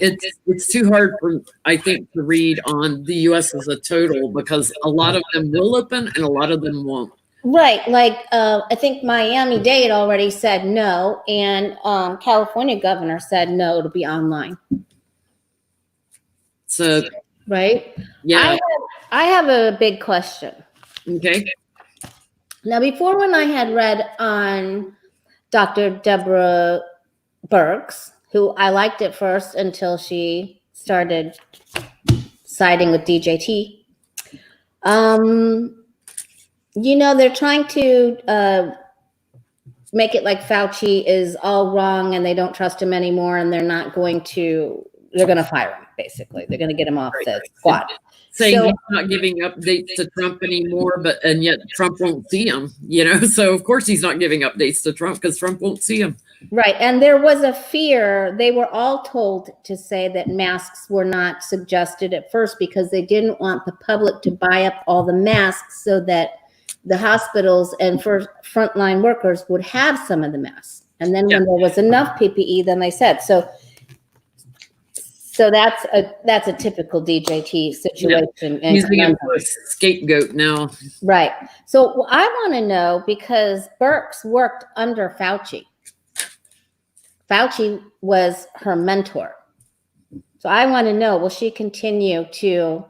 Speaker 2: it's too hard for, I think, to read on the U.S. as a total because a lot of them will open and a lot of them won't.
Speaker 1: Right. Like, I think Miami-Dade already said no, and California governor said no to be online.
Speaker 2: So,
Speaker 1: right.
Speaker 2: Yeah.
Speaker 1: I have a big question.
Speaker 2: Okay.
Speaker 1: Now, before when I had read on Dr. Deborah Burks, who I liked at first until she started siding with DJT, they're trying to make it like Fauci is all wrong and they don't trust him anymore and they're going to fire him, basically. They're going to get him off the squad.
Speaker 2: Saying he's not giving updates to Trump anymore, and yet Trump won't see him, So, of course, he's not giving updates to Trump because Trump won't see him.
Speaker 1: Right. And there was a fear. They were all told to say that masks were not suggested at first because they didn't want the public to buy up all the masks so that the hospitals and frontline workers would have some of the masks. And then when there was enough PPE, then they said, so that's a typical DJT situation.
Speaker 2: Yeah. Using him for a scapegoat now.
Speaker 1: Right. So I want to know, because Burks worked under Fauci. Fauci was her mentor. So I want to know, will she continue to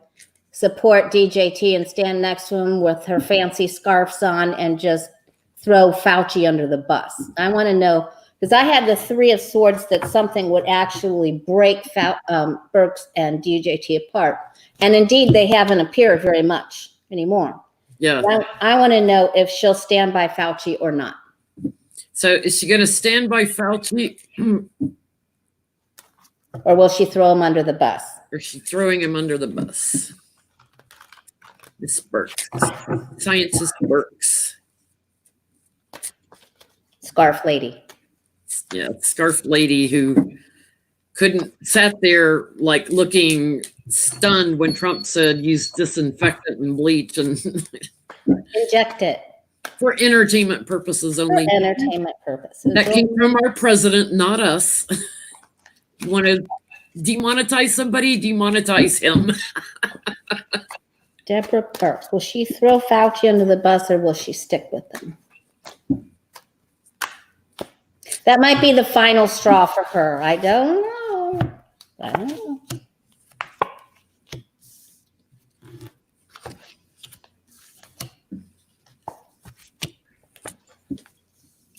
Speaker 1: support DJT and stand next to him with her fancy scarves on and just throw Fauci under the bus? I want to know, because I had the three of swords that something would actually break Burks and DJT apart. And indeed, they haven't appeared very much anymore.
Speaker 2: Yeah.
Speaker 1: I want to know if she'll stand by Fauci or not.
Speaker 2: So is she going to stand by Fauci?
Speaker 1: Or will she throw him under the bus?
Speaker 2: Or is she throwing him under the bus? Miss Burks. Scientist Burks.
Speaker 1: Scarf lady.
Speaker 2: Yeah, scarf lady who sat there like looking stunned when Trump said use disinfectant and bleach and
Speaker 1: inject it
Speaker 2: for entertainment purposes only.
Speaker 1: For entertainment purposes.
Speaker 2: That came from our president, not us. You want to demonetize somebody? Demonetize him.
Speaker 1: Deborah Burks. Will she throw Fauci under the bus or will she stick with him? That might be the final straw for her. I don't know.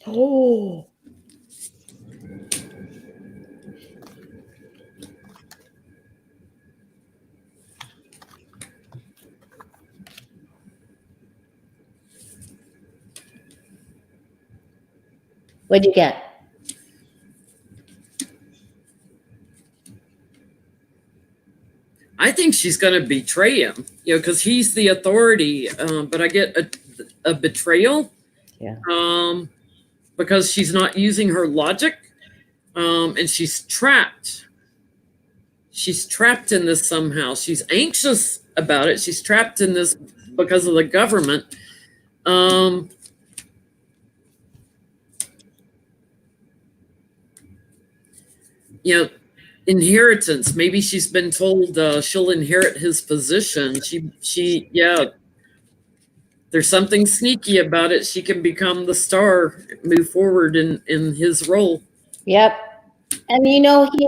Speaker 1: Oh. What'd you get?
Speaker 2: I think she's going to betray him, because he's the authority. But I get a betrayal.
Speaker 1: Yeah.
Speaker 2: Because she's not using her logic, and she's trapped. She's trapped in this somehow. She's anxious about it. She's trapped in this because of the government. Inheritance. Maybe she's been told she'll inherit his position. Yeah. There's something sneaky about it. She can become the star, move forward in his role.
Speaker 1: Yep. And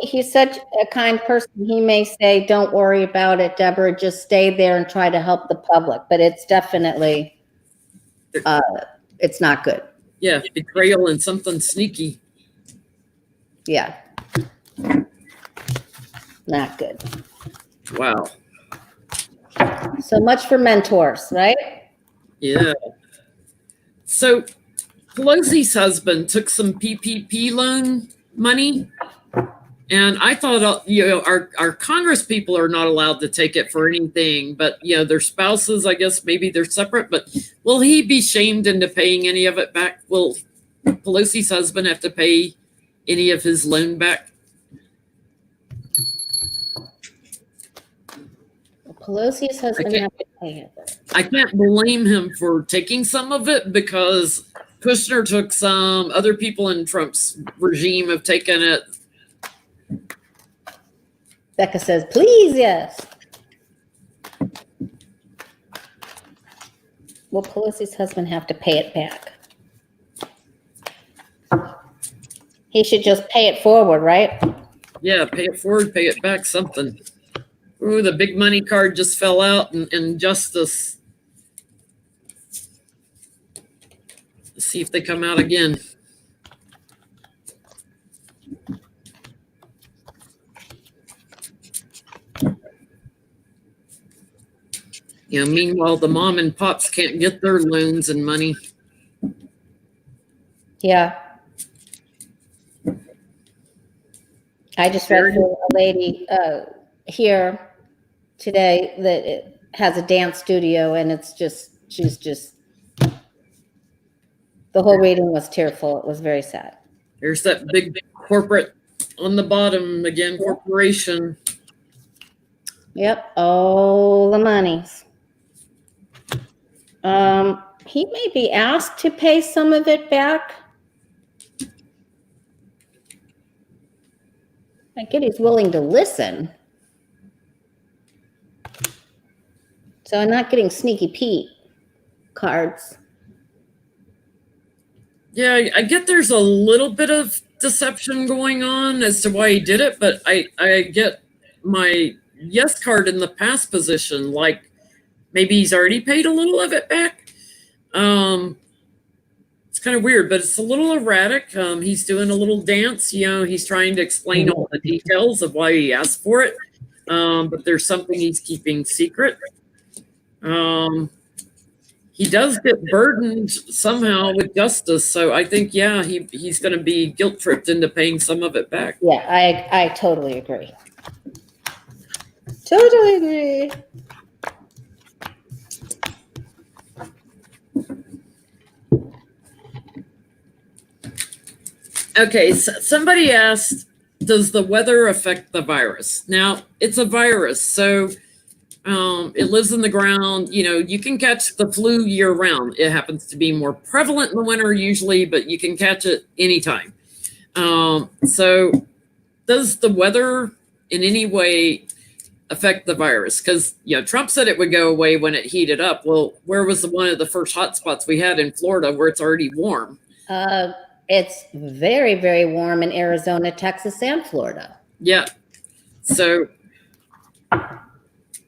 Speaker 1: he's such a kind person. He may say, "Don't worry about it, Deborah. Just stay there and try to help the public." But it's definitely, it's not good.
Speaker 2: Yeah, betrayal and something sneaky.
Speaker 1: Yeah. Not good.
Speaker 2: Wow.
Speaker 1: So much for mentors, right?
Speaker 2: Yeah. So Pelosi's husband took some PPP loan money, and I thought, our Congress people are not allowed to take it for anything, but their spouses, I guess maybe they're separate. But will he be shamed into paying any of it back? Will Pelosi's husband have to pay any of his loan back?
Speaker 1: Pelosi's husband have to pay it.
Speaker 2: I can't blame him for taking some of it, because Kushner took some, other people in Trump's regime have taken it.
Speaker 1: Becca says, "Please, yes." Will Pelosi's husband have to pay it back? He should just pay it forward, right?
Speaker 2: Yeah, pay it forward, pay it back, something. Ooh, the big money card just fell out in justice. Let's see if they come out again. Meanwhile, the mom and pops can't get their loans and money.
Speaker 1: Yeah. I just read for a lady here today that it has a dance studio, and she's just, the whole reading was tearful. It was very sad.
Speaker 2: There's that big corporate on the bottom again, corporation.
Speaker 1: Yep, all the monies. He may be asked to pay some of it back. I get he's willing to listen. So I'm not getting Sneaky Pete cards.
Speaker 2: Yeah, I get there's a little bit of deception going on as to why he did it, but I get my yes card in the past position, like maybe he's already paid a little of it back. It's kind of weird, but it's a little erratic. He's doing a little dance, he's trying to explain all the details of why he asked for it. But there's something he's keeping secret. He does get burdened somehow with justice. So I think, he's going to be guilt tripped into paying some of it back.
Speaker 1: Yeah, I totally agree. Totally agree.
Speaker 2: Okay, so somebody asked, does the weather affect the virus? Now, it's a virus, so it lives in the ground. You can catch the flu year round. It happens to be more prevalent in the winter usually, but you can catch it anytime. So does the weather in any way affect the virus? Because, Trump said it would go away when it heated up. Well, where was one of the first hot spots we had in Florida where it's already warm?
Speaker 1: It's very, very warm in Arizona, Texas, and Florida.
Speaker 2: Yeah. So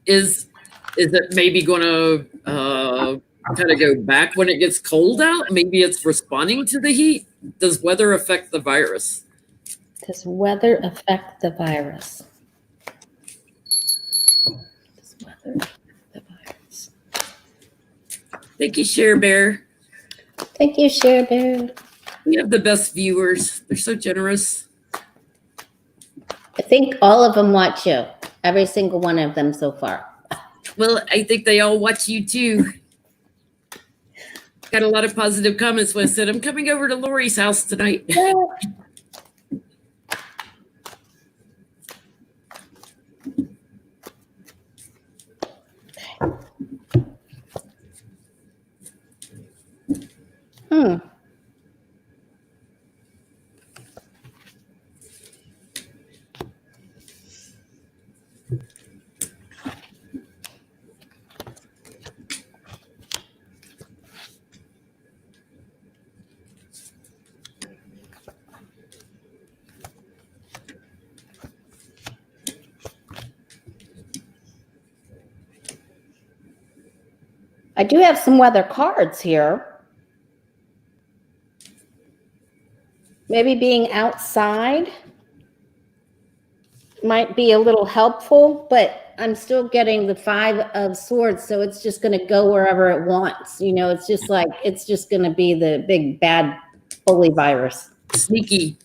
Speaker 2: is it maybe going to kind of go back when it gets cold out? Maybe it's responding to the heat. Does weather affect the virus?
Speaker 1: Does weather affect the virus? Does weather affect the virus?
Speaker 2: Thank you, Share Bear.
Speaker 1: Thank you, Share Bear.
Speaker 2: We have the best viewers. They're so generous.
Speaker 1: I think all of them watch you. Every single one of them so far.
Speaker 2: Well, I think they all watch you too. Got a lot of positive comments when I said, I'm coming over to Lori's house tonight.
Speaker 1: I do have some weather cards here. Maybe being outside might be a little helpful, but I'm still getting the 5 of Swords, so it's just going to go wherever it wants. You know, it's just like, it's just going to be the big bad bully virus.
Speaker 2: Sneaky.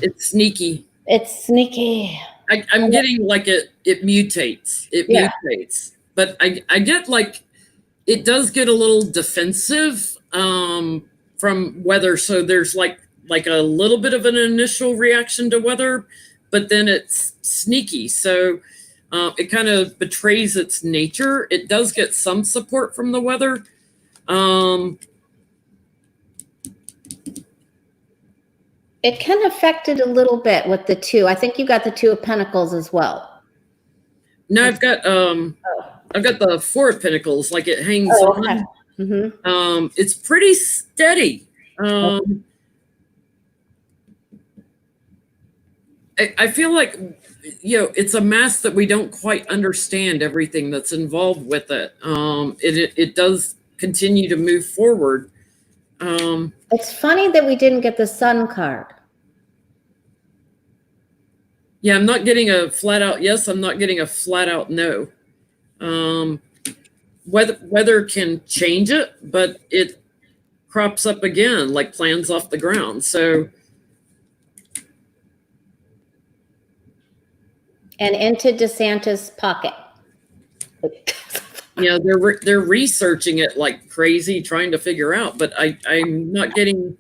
Speaker 2: It's sneaky.
Speaker 1: It's sneaky.
Speaker 2: I'm getting like it mutates. It mutates. But I get like, it does get a little defensive from weather. So there's like a little bit of an initial reaction to weather, but then it's sneaky. So it kind of betrays its nature. It does get some support from the weather.
Speaker 1: It can affect it a little bit with the 2. I think you got the 2 of Pentacles as well.
Speaker 2: No, I've got the 4 of Pentacles. Like it hangs
Speaker 1: okay.
Speaker 2: on. It's pretty steady. I feel like, you know, it's a mess that we don't quite understand everything that's involved with it. It does continue to move forward.
Speaker 1: It's funny that we didn't get the Sun card.
Speaker 2: Yeah, I'm not getting a flat out yes. I'm not getting a flat out no. Weather can change it, but it crops up again like plans off the ground. So.
Speaker 1: And into DeSantis' pocket.
Speaker 2: You know, they're researching it like crazy, trying to figure out, but I'm not getting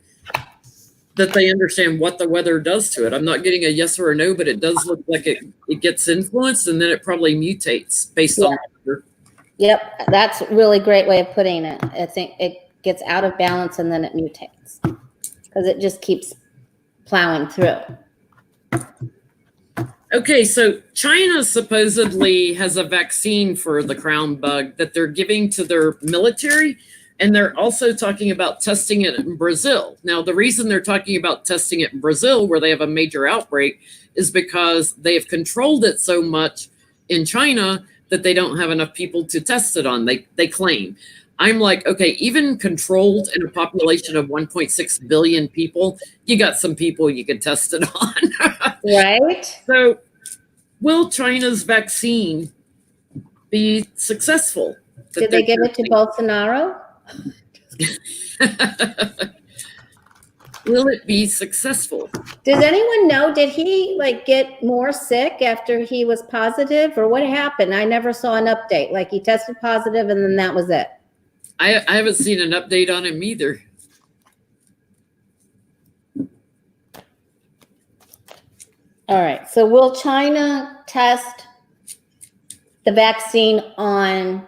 Speaker 2: that they understand what the weather does to it. I'm not getting a yes or a no, but it does look like it gets influenced and then it probably mutates based on weather.
Speaker 1: Yep, that's a really great way of putting it. I think it gets out of balance and then it mutates because it just keeps plowing through.
Speaker 2: Okay, so China supposedly has a vaccine for the crown bug that they're giving to their military, and they're also talking about testing it in Brazil. Now, the reason they're talking about testing it in Brazil, where they have a major outbreak, is because they have controlled it so much in China that they don't have enough people to test it on, they claim. I'm like, okay, even controlled in a population of 1.6 billion people, you got some people you can test it on.
Speaker 1: Right.
Speaker 2: So will China's vaccine be successful?
Speaker 1: Did they give it to Bolsonaro?
Speaker 2: Will it be successful?
Speaker 1: Does anyone know, did he like get more sick after he was positive or what happened? I never saw an update. Like he tested positive and then that was it.
Speaker 2: I haven't seen an update on him either.
Speaker 1: All right. So will China test the vaccine on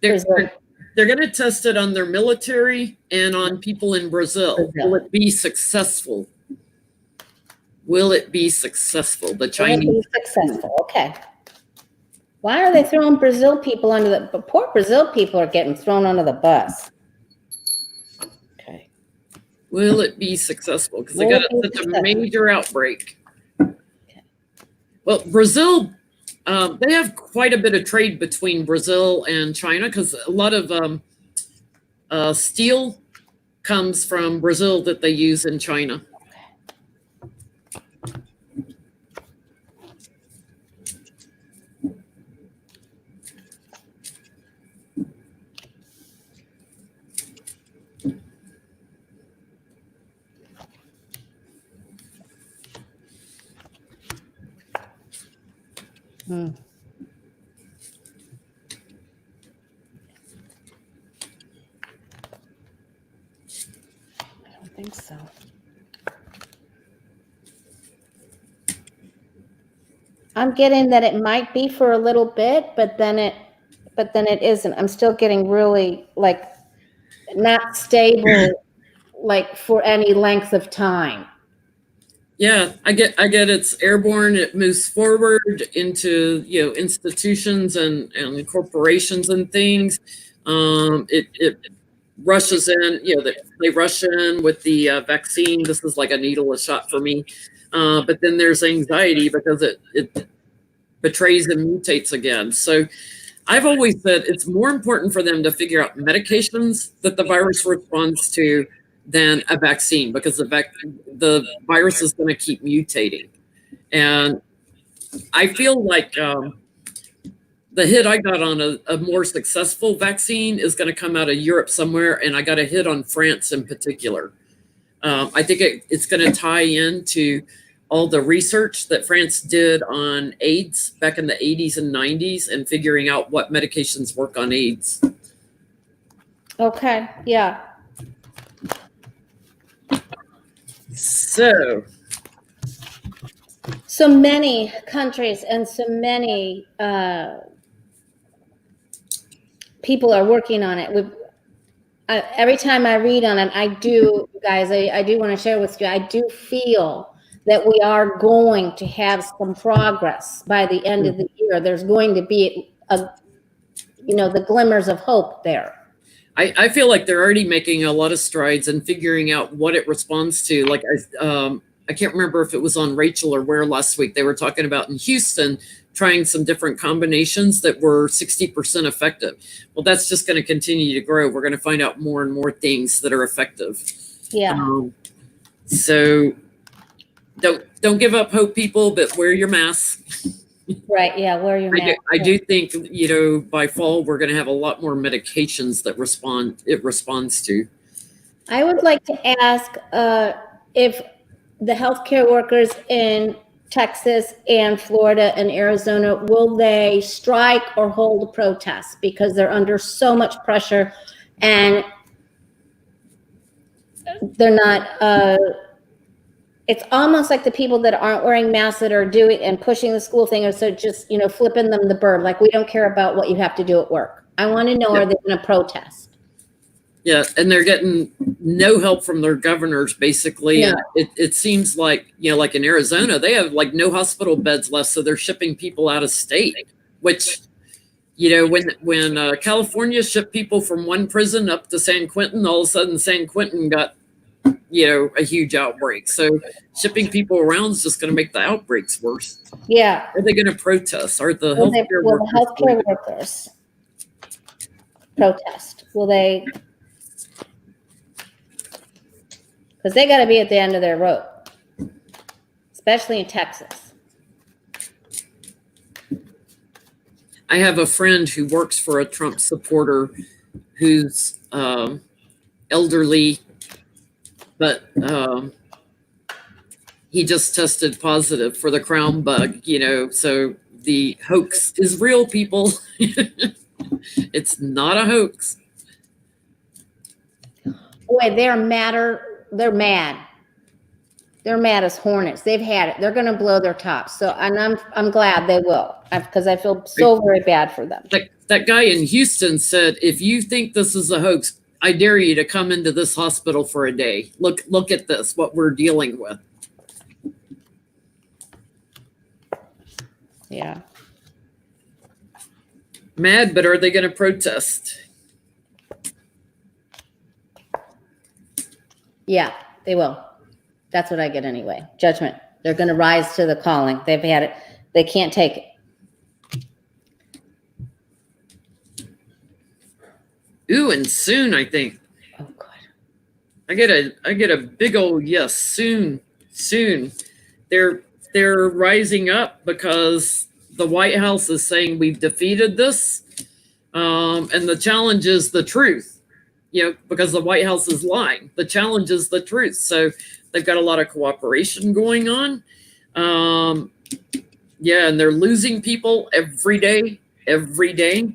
Speaker 1: Brazil?
Speaker 2: They're going to test it on their military and on people in Brazil. Will it be successful? Will it be successful? The Chinese.
Speaker 1: Will it be successful? Okay. Why are they throwing Brazil people under the? Poor Brazil people are getting thrown under the bus. Okay.
Speaker 2: Will it be successful? Because they got such a major outbreak.
Speaker 1: Okay.
Speaker 2: Well, Brazil, they have quite a bit of trade between Brazil and China because a lot of steel comes from Brazil that they use in China.
Speaker 1: I don't think so. I'm getting that it might be for a little bit, but then it isn't. I'm still getting really like not stable, like for any length of time.
Speaker 2: Yeah, I get it's airborne. It moves forward into, institutions and corporations and things. It rushes in, they rush in with the vaccine. This is like a needle a shot for me. But then there's anxiety because it betrays and mutates again. So I've always said it's more important for them to figure out medications that the virus responds to than a vaccine, because the virus is going to keep mutating. And I feel like the hit I got on a more successful vaccine is going to come out of Europe somewhere, and I got a hit on France in particular. I think it's going to tie into all the research that France did on AIDS back in the 80s and 90s and figuring out what medications work on AIDS.
Speaker 1: Okay, yeah.
Speaker 2: So
Speaker 1: many countries and so many people are working on it. Every time I read on it, I do want to share with you, I do feel that we are going to have some progress by the end of the year. There's going to be the glimmers of hope there.
Speaker 2: I feel like they're already making a lot of strides and figuring out what it responds to. Like I can't remember if it was on Rachel or where last week they were talking about in Houston trying some different combinations that were 60% effective. Well, that's just going to continue to grow. We're going to find out more and more things that are effective.
Speaker 1: Yeah.
Speaker 2: So don't give up hope, people, but wear your mask.
Speaker 1: Right. Yeah. Wear your mask.
Speaker 2: I do think, by fall, we're going to have a lot more medications that it responds to.
Speaker 1: I would like to ask if the healthcare workers in Texas and Florida and Arizona, will they strike or hold a protest because they're under so much pressure and they're not, it's almost like the people that aren't wearing masks that are doing and pushing the school thing are so just, flipping them the bird. Like, we don't care about what you have to do at work. I want to know, Are they going to protest?
Speaker 2: Yeah, and they're getting no help from their governors, basically.
Speaker 1: No.
Speaker 2: It seems like, like in Arizona, they have like no hospital beds left, so they're shipping people out of state, which, when California shipped people from one prison up to San Quentin, all of a sudden San Quentin got, a huge outbreak. So shipping people around is just going to make the outbreaks worse.
Speaker 1: Yeah.
Speaker 2: Are they going to protest? Are the
Speaker 1: healthcare workers protest? Will they? Because they got to be at the end of their rope, especially in Texas.
Speaker 2: I have a friend who works for a Trump supporter who's elderly, but he just tested positive for the crown bug, so the hoax is real, people. It's not a hoax.
Speaker 1: Boy, they're madder. They're mad. They're mad as hornets. They've had it. They're going to blow their tops. So, and I'm glad they will, because I feel so very bad for them.
Speaker 2: That guy in Houston said, if you think this is a hoax, I dare you to come into this hospital for a day. Look at this, what we're dealing with.
Speaker 1: Yeah.
Speaker 2: Mad, but are they going to protest?
Speaker 1: Yeah, they will. That's what I get anyway. Judgment. They're going to rise to the calling. They've had it. They can't take it.
Speaker 2: Ooh, and soon, I think.
Speaker 1: Oh, God.
Speaker 2: I get a big old yes, soon. They're rising up because the White House is saying we've defeated this. And the challenge is the truth. Because the White House is lying. The challenge is the truth. So they've got a lot of cooperation going on. Yeah, and they're losing people every day, every day.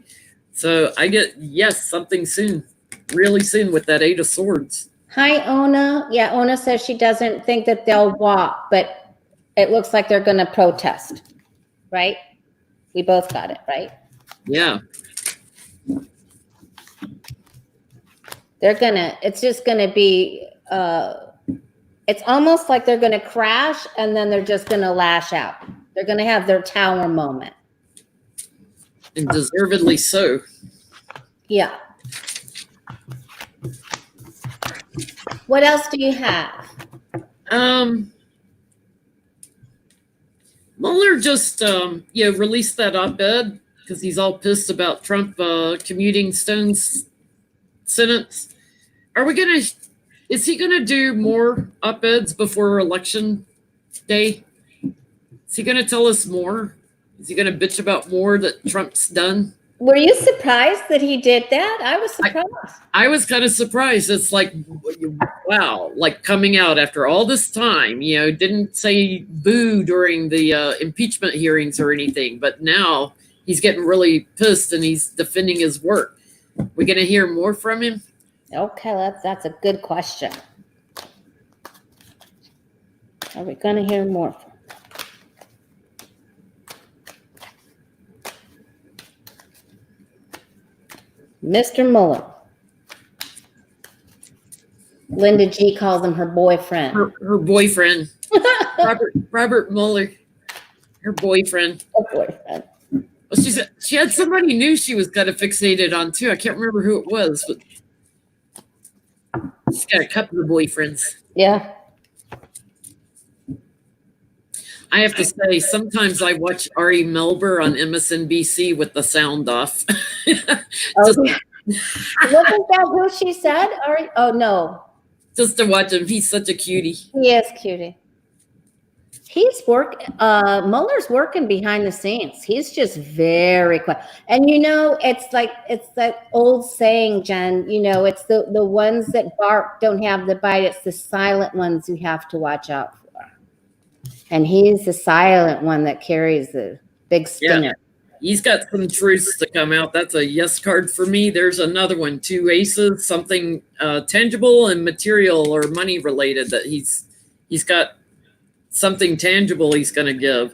Speaker 2: So I get, yes, something soon, really soon with that Eight of Swords.
Speaker 1: Hi, Ona. Yeah, Ona says she doesn't think that they'll walk, but it looks like they're going to protest, right? We both got it, right?
Speaker 2: Yeah.
Speaker 1: It's just going to be, it's almost like they're going to crash and then they're just going to lash out. They're going to have their tower moment.
Speaker 2: And deservedly so.
Speaker 1: Yeah. What else do you have?
Speaker 2: Mueller just released that op-ed because he's all pissed about Trump commuting Stone's sentence. Is he gonna do more op-eds before election day? Is he gonna tell us more? Is he gonna bitch about more that Trump's done?
Speaker 1: Were you surprised that he did that? I was surprised.
Speaker 2: I was kind of surprised. It's like, wow, like coming out after all this time, didn't say boo during the impeachment hearings or anything, but now he's getting really pissed and he's defending his work. We going to hear more from him?
Speaker 1: Okay, that's a good question. Are we going to hear more from him? Mr. Mueller. Linda G calls him her boyfriend.
Speaker 2: Her boyfriend. Robert Mueller. Her boyfriend.
Speaker 1: Her boyfriend.
Speaker 2: Well, she had somebody new she was kind of fixated on too. I can't remember who it was, but she's got a couple of boyfriends.
Speaker 1: Yeah.
Speaker 2: I have to say, sometimes I watch Ari Melber on MSNBC with the sound off.
Speaker 1: Wasn't that who she said? Ari? Oh, no.
Speaker 2: Just to watch him. He's such a cutie.
Speaker 1: He is cutie. Mueller's working behind the scenes. He's just very quiet. And it's that old saying, Jen, it's the ones that bark don't have the bite. It's the silent ones you have to watch out for. And he's the silent one that carries the big stinger.
Speaker 2: Yeah. He's got some truths to come out. That's a yes card for me. There's another one, 2 aces, something tangible and material or money related that he's got something tangible he's going to give.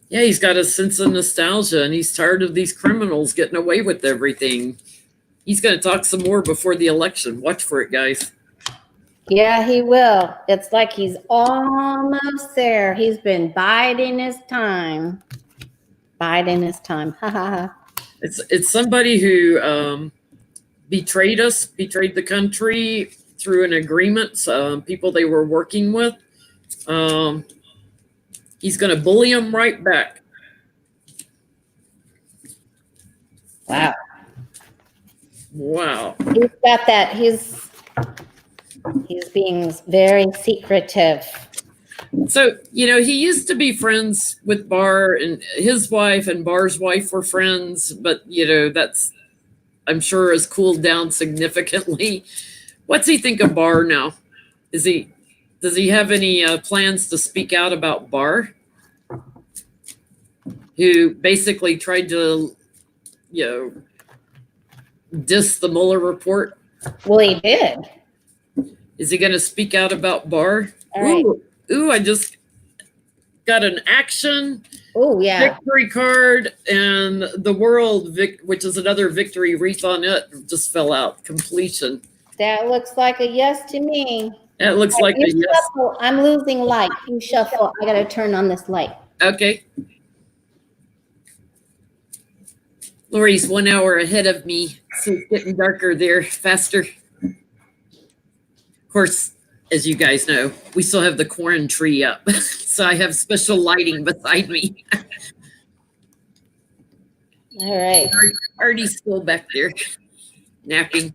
Speaker 2: He's got a sense of nostalgia and he's tired of these criminals getting away with everything. He's going to talk some more before the election. Watch for it, guys.
Speaker 1: Yeah, he will. It's like he's almost there. He's been biding his time. Biding his time. Ha ha ha.
Speaker 2: It's somebody who betrayed us, betrayed the country through an agreement. People they were working with. He's going to bully them right back. Wow.
Speaker 1: He's got that. He's being very secretive.
Speaker 2: So, he used to be friends with Barr, and his wife and Barr's wife were friends, but, that's, I'm sure, has cooled down significantly. What's he think of Barr now? Does he have any plans to speak out about Barr, who basically tried to, diss the Mueller report?
Speaker 1: Well, he did.
Speaker 2: Is he going to speak out about Barr?
Speaker 1: All right.
Speaker 2: Ooh, I just got an action victory card, and the world, which is another victory wreath on it, just fell out. Completion.
Speaker 1: That looks like a yes to me.
Speaker 2: That looks like a yes.
Speaker 1: Shuffle. I'm losing light. You shuffle. I got to turn on this light.
Speaker 2: Okay. Lori's 1 hour ahead of me, so it's getting darker there faster. Of course, as you guys know, we still have the corn tree up, so I have special lighting beside me.
Speaker 1: All right.
Speaker 2: Artie's still back there, napping.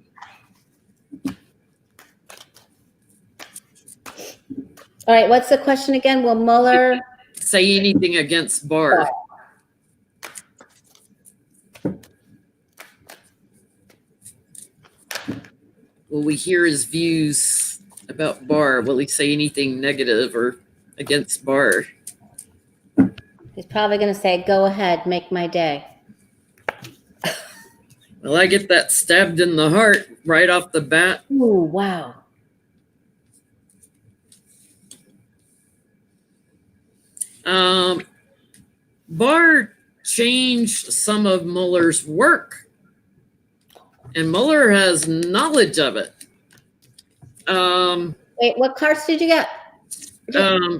Speaker 1: All right, what's the question again? Will Mueller
Speaker 2: say anything against Barr? Will we hear his views about Barr? Will he say anything negative or against Barr?
Speaker 1: He's probably going to say, go ahead, make my day.
Speaker 2: Well, I get that stabbed in the heart right off the bat.
Speaker 1: Ooh, wow.
Speaker 2: Barr changed some of Mueller's work, and Mueller has knowledge of it.
Speaker 1: Wait, what cards did you get?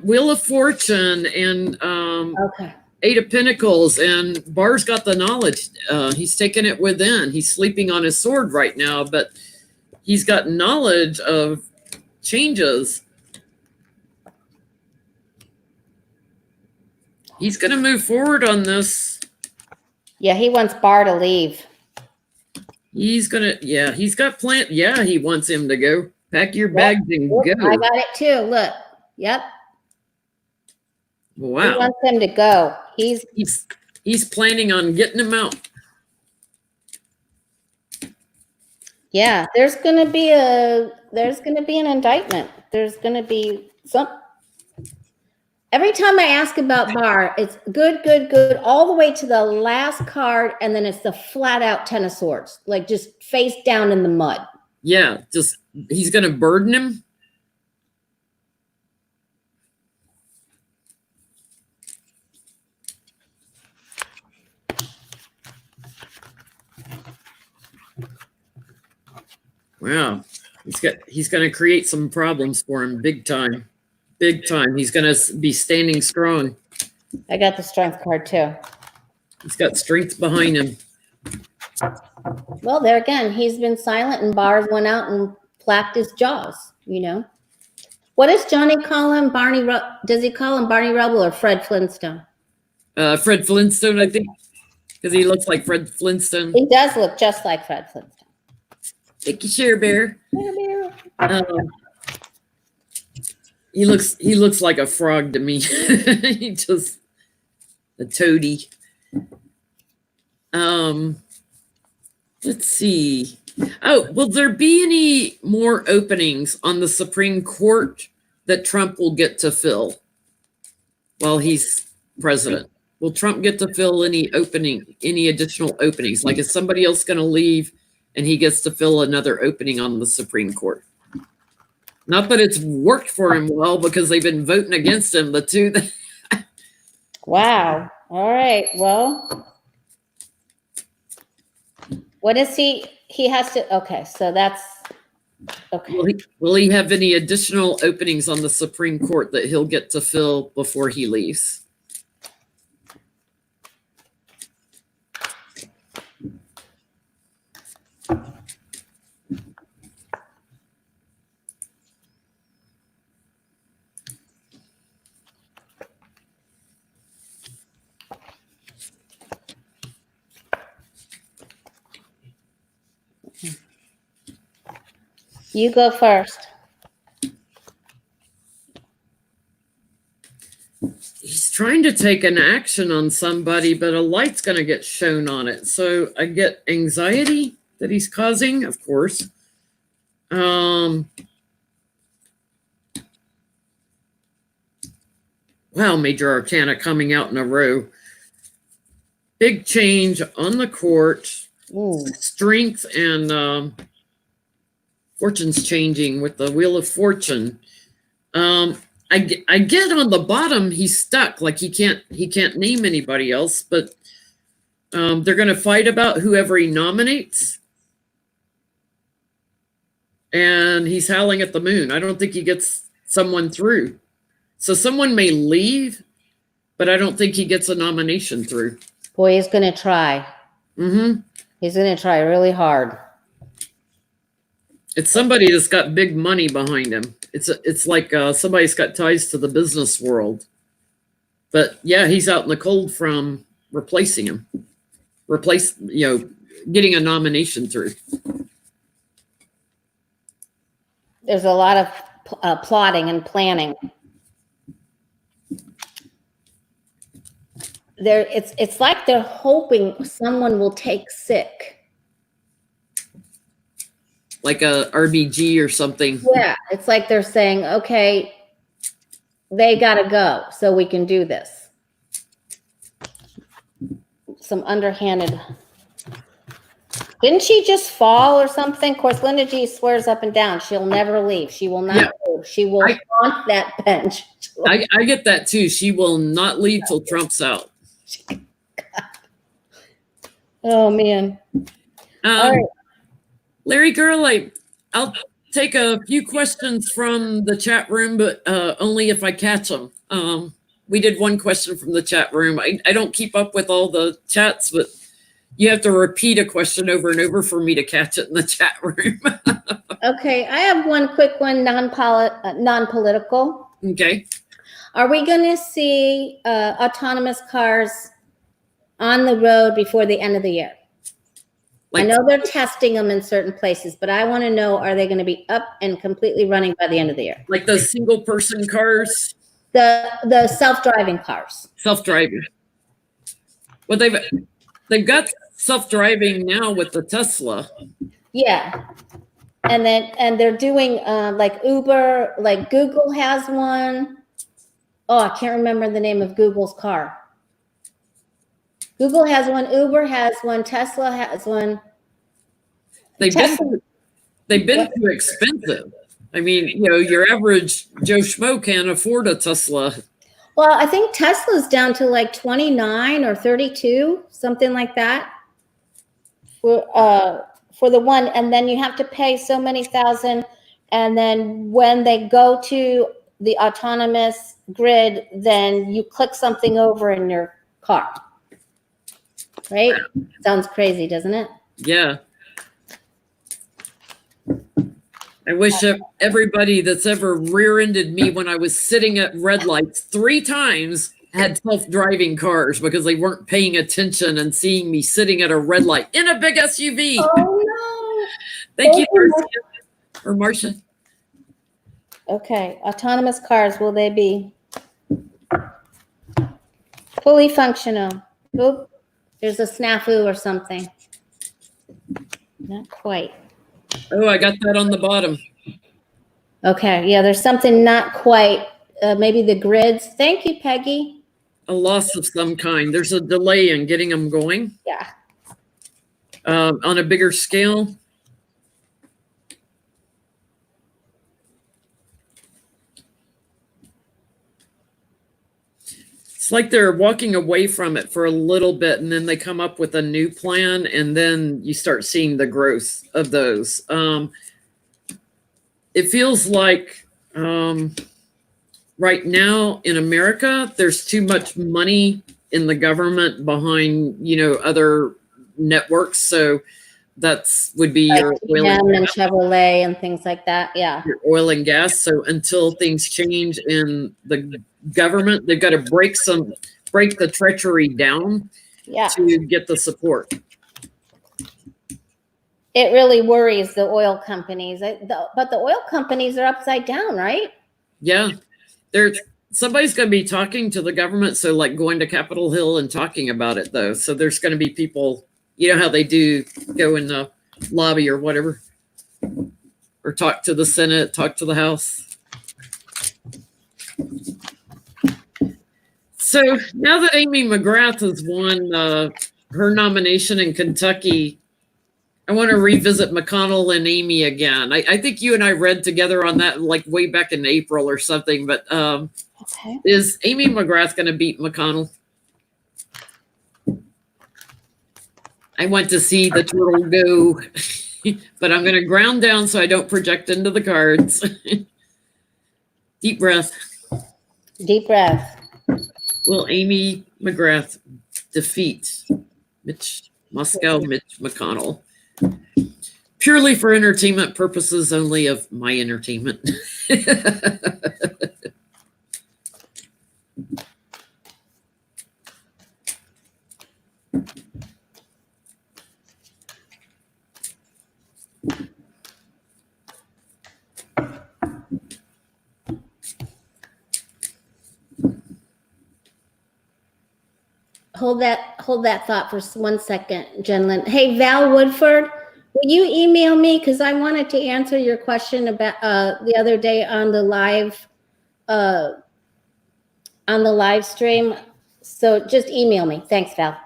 Speaker 2: Wheel of Fortune and
Speaker 1: Okay.
Speaker 2: Eight of Pentacles, and Barr's got the knowledge. He's taking it within. He's sleeping on his sword right now, but he's got knowledge of changes. He's going to move forward on this.
Speaker 1: Yeah, he wants Barr to leave.
Speaker 2: He's going to, yeah, he's got plan. Yeah, he wants him to go. Pack your bags and go.
Speaker 1: I got it too. Look. Yep.
Speaker 2: Wow.
Speaker 1: He wants him to go.
Speaker 2: He's planning on getting him out.
Speaker 1: Yeah, there's gonna be an indictment. There's gonna be some. Every time I ask about Barr, it's good, all the way to the last card, and then it's the flat out Ten of Swords, like just face down in the mud.
Speaker 2: Yeah, just he's gonna burden him. Wow, he's going to create some problems for him, big time, big time. He's going to be standing strong.
Speaker 1: I got the Strength card too.
Speaker 2: He's got strength behind him.
Speaker 1: Well, there again, he's been silent, and Barr went out and flapped his jaws. You know, what does Johnny call him? Does he call him Barney Rubble or Fred Flintstone?
Speaker 2: Fred Flintstone, I think, because he looks like Fred Flintstone.
Speaker 1: He does look just like Fred Flintstone.
Speaker 2: Thank you, Share Bear. He looks like a frog to me. He just a toady. Let's see. Oh, will there be any more openings on the Supreme Court that Trump will get to fill while he's president? Will Trump get to fill any additional openings? Like, is somebody else going to leave and he gets to fill another opening on the Supreme Court? Not that it's worked for him well, because they've been voting against him, the two.
Speaker 1: Wow. All right. Well, what is he has to, okay, so that's, okay.
Speaker 2: Will he have any additional openings on the Supreme Court that he'll get to fill before he leaves?
Speaker 1: You go first.
Speaker 2: He's trying to take an action on somebody, but a light's going to get shown on it. So I get anxiety that he's causing, of course. Wow, Major Arcana coming out in a row. Big change on the court.
Speaker 1: Ooh.
Speaker 2: Strength and fortune's changing with the Wheel of Fortune. I get on the bottom, he's stuck. Like he can't name anybody else, but they're going to fight about whoever he nominates. And he's howling at the moon. I don't think he gets someone through. So someone may leave, but I don't think he gets a nomination through.
Speaker 1: Boy, he's going to try.
Speaker 2: Mm-hmm.
Speaker 1: He's going to try really hard.
Speaker 2: It's somebody that's got big money behind him. It's like somebody's got ties to the business world. But yeah, he's out in the cold from replacing him. Getting a nomination through.
Speaker 1: There's a lot of plotting and planning. It's like they're hoping someone will take sick.
Speaker 2: Like a RBG or something.
Speaker 1: Yeah, it's like they're saying, okay, they got to go so we can do this. some underhanded. Didn't she just fall or something? Of course, Linda G swears up and down she'll never leave. She will not move. She will haunt that bench.
Speaker 2: I get that too. She will not leave till Trump's out.
Speaker 1: Oh man. All right.
Speaker 2: Larry girl, I'll take a few questions from the chat room, but only if I catch them. We did one question from the chat room. I don't keep up with all the chats, but you have to repeat a question over and over for me to catch it in the chat room.
Speaker 1: Okay, I have one quick one, non-political.
Speaker 2: Okay.
Speaker 1: Are we going to see autonomous cars on the road before the end of the year? I know they're testing them in certain places, but I want to know, are they going to be up and completely running by the end of the year?
Speaker 2: Like the single person cars?
Speaker 1: The self-driving cars.
Speaker 2: Self-driving. Well, they've got self-driving now with the Tesla.
Speaker 1: Yeah. And they're doing like Uber, like Google has one. Oh, I can't remember the name of Google's car. Google has one, Uber has one, Tesla has one.
Speaker 2: They've been too expensive. I mean, your average Joe Schmo can't afford a Tesla.
Speaker 1: Well, I think Tesla's down to like 29 or 32, something like that. For the one, and then you have to pay so many thousand, and then when they go to the autonomous grid, then you click something over in your car. Right? Sounds crazy, doesn't it?
Speaker 2: Yeah. I wish everybody that's ever rear-ended me when I was sitting at red lights 3 times had self-driving cars because they weren't paying attention and seeing me sitting at a red light in a big SUV.
Speaker 1: Oh no!
Speaker 2: Thank you, Marcia. Or Marcia.
Speaker 1: Okay, autonomous cars, will they be fully functional? Oop, there's a snafu or something. Not quite.
Speaker 2: Oh, I got that on the bottom.
Speaker 1: Okay, yeah, there's something not quite. Maybe the grids. Thank you, Peggy.
Speaker 2: A loss of some kind. There's a delay in getting them going.
Speaker 1: Yeah.
Speaker 2: On a bigger scale. It's like they're walking away from it for a little bit, and then they come up with a new plan, and then you start seeing the growth of those. It feels like right now in America, there's too much money in the government behind, other networks. So would be
Speaker 1: like
Speaker 2: your oil
Speaker 1: and Chevrolet and things like that. Yeah.
Speaker 2: Your oil and gas. So until things change in the government, they've got to break the treachery down to get the support.
Speaker 1: It really worries the oil companies, but the oil companies are upside down, right?
Speaker 2: Yeah, somebody's going to be talking to the government. So like going to Capitol Hill and talking about it though. So there's going to be people, how they do go in the lobby or whatever, or talk to the Senate, talk to the House. So now that Amy McGrath has won her nomination in Kentucky, I want to revisit McConnell and Amy again. I think you and I read together on that like way back in April or something, but is Amy McGrath going to beat McConnell? I went to see the turtle go, but I'm going to ground down so I don't project into the cards. Deep breath.
Speaker 1: Deep breath.
Speaker 2: Will Amy McGrath defeat Mitch McConnell? Purely for entertainment purposes only of my entertainment.
Speaker 1: Hold that thought for 1 second, Jenn Lynn. Hey, Val Woodford, will you email me? Because I wanted to answer your question about the other day on the live stream. So just email me. Thanks, Val.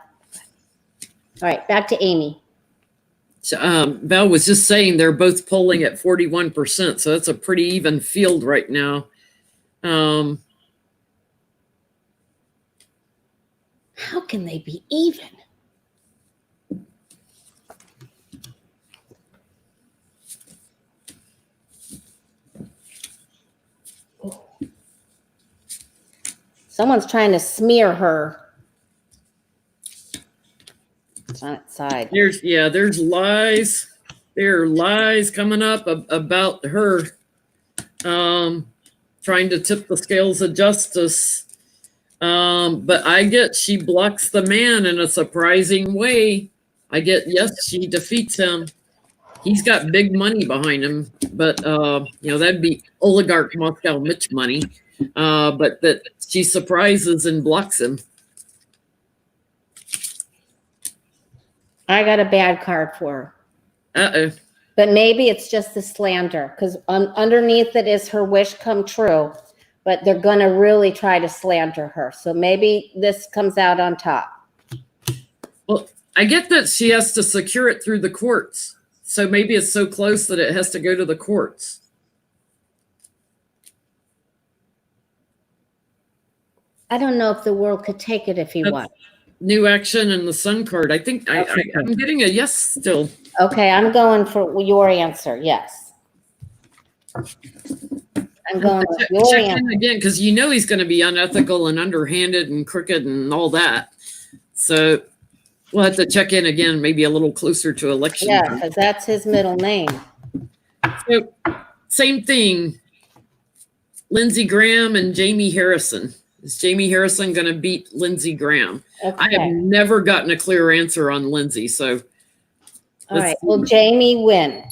Speaker 1: All right, back to Amy.
Speaker 2: Val was just saying they're both polling at 41%, so that's a pretty even field right now.
Speaker 1: How can they be even? Someone's trying to smear her. It's on its side.
Speaker 2: There's lies. There are lies coming up about her trying to tip the scales of justice. But I get she blocks the man in a surprising way. I get, yes, she defeats him. He's got big money behind him, but that'd be oligarch Moscow Mitch money. But that she surprises and blocks him.
Speaker 1: I got a bad card for her.
Speaker 2: Uh-oh.
Speaker 1: But maybe it's just the slander, because underneath it is her wish come true, but they're going to really try to slander her. So maybe this comes out on top.
Speaker 2: Well, I get that she has to secure it through the courts. So maybe it's so close that it has to go to the courts.
Speaker 1: I don't know if the world could take it if he won.
Speaker 2: New action and the sun card. I think I'm getting a yes still.
Speaker 1: Okay, I'm going for your answer. Yes. I'm going with your answer.
Speaker 2: In again, because he's going to be unethical and underhanded and crooked and all that. So we'll have to check in again, maybe a little closer to election.
Speaker 1: Yeah, because that's his middle name.
Speaker 2: So same thing. Lindsey Graham and Jamie Harrison. Is Jamie Harrison going to beat Lindsey Graham?
Speaker 1: Okay.
Speaker 2: I have never gotten a clear answer on Lindsey. So,
Speaker 1: all right. Will Jamie win?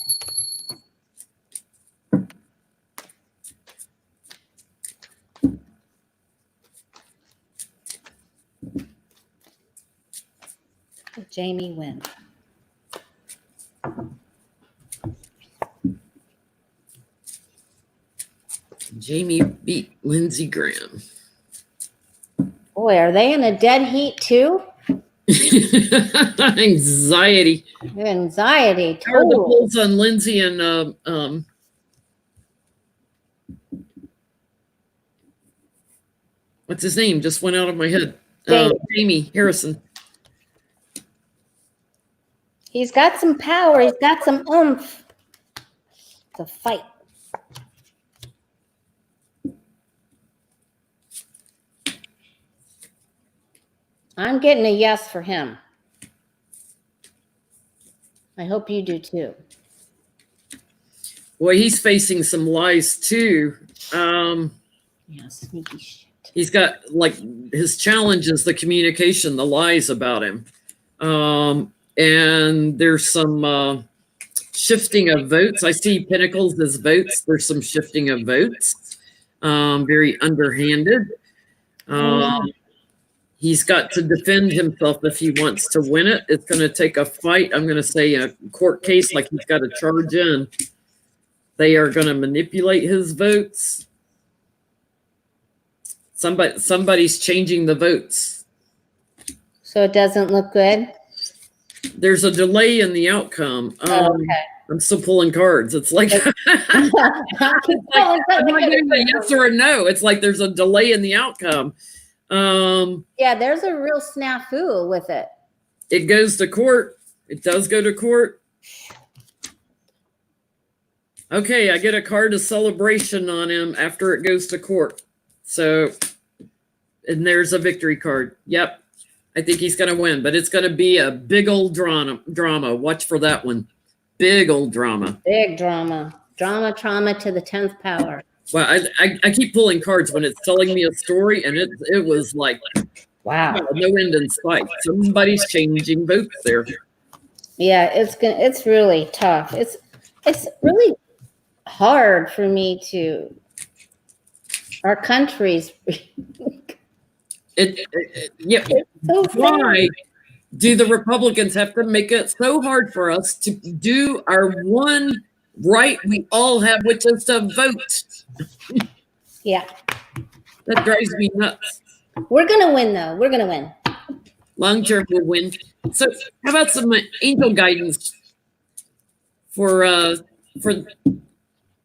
Speaker 1: Will Jamie win?
Speaker 2: Jamie beat Lindsey Graham.
Speaker 1: Boy, are they in a dead heat too?
Speaker 2: Anxiety.
Speaker 1: Anxiety.
Speaker 2: How are the polls on Lindsey and what's his name? Just went out of my head. Jamie Harrison.
Speaker 1: He's got some power. He's got some oomph to fight. I'm getting a yes for him. I hope you do too.
Speaker 2: Boy, he's facing some lies too.
Speaker 1: Yeah, sneaky shit.
Speaker 2: He's got his challenge is the communication, the lies about him. And there's some shifting of votes. I see Pinnacles as votes. There's some shifting of votes. Very underhanded. He's got to defend himself if he wants to win it. It's going to take a fight. I'm going to say in a court case, he's got to charge in. They are going to manipulate his votes. Somebody's changing the votes.
Speaker 1: So it doesn't look good?
Speaker 2: There's a delay in the outcome.
Speaker 1: Okay.
Speaker 2: I'm still pulling cards. It's like, am I getting a yes or a no? It's like there's a delay in the outcome.
Speaker 1: Yeah, there's a real snafu with it.
Speaker 2: It goes to court. It does go to court. Okay, I get a card of celebration on him after it goes to court. So, and there's a victory card. Yep. I think he's going to win, but it's going to be a big old drama. Watch for that one. Big old drama.
Speaker 1: Big drama. Trauma to the 10th power.
Speaker 2: Well, I keep pulling cards when it's telling me a story, and it was like,
Speaker 1: wow,
Speaker 2: no end in sight. Somebody's changing votes there.
Speaker 1: Yeah, it's really tough. It's really hard for me to. Our country's.
Speaker 2: Why do the Republicans have to make it so hard for us to do our one right we all have, which is to vote?
Speaker 1: Yeah.
Speaker 2: That drives me nuts.
Speaker 1: We're going to win, though. We're going to win.
Speaker 2: Long term will win. So, how about some angel guidance for the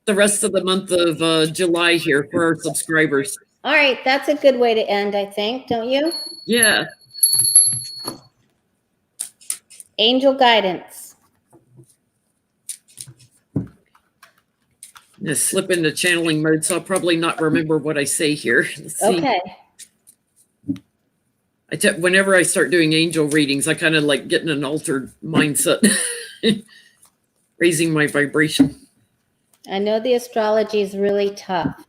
Speaker 2: rest of the month of July here for our subscribers?
Speaker 1: All right, that's a good way to end, I think, don't you?
Speaker 2: Yeah.
Speaker 1: Angel guidance.
Speaker 2: I'm gonna slip into channeling mode, so I'll probably not remember what I say here. Let's see.
Speaker 1: Okay.
Speaker 2: Whenever I start doing angel readings, I kind of like get in an altered mindset, raising my vibration.
Speaker 1: I know the astrology is really tough.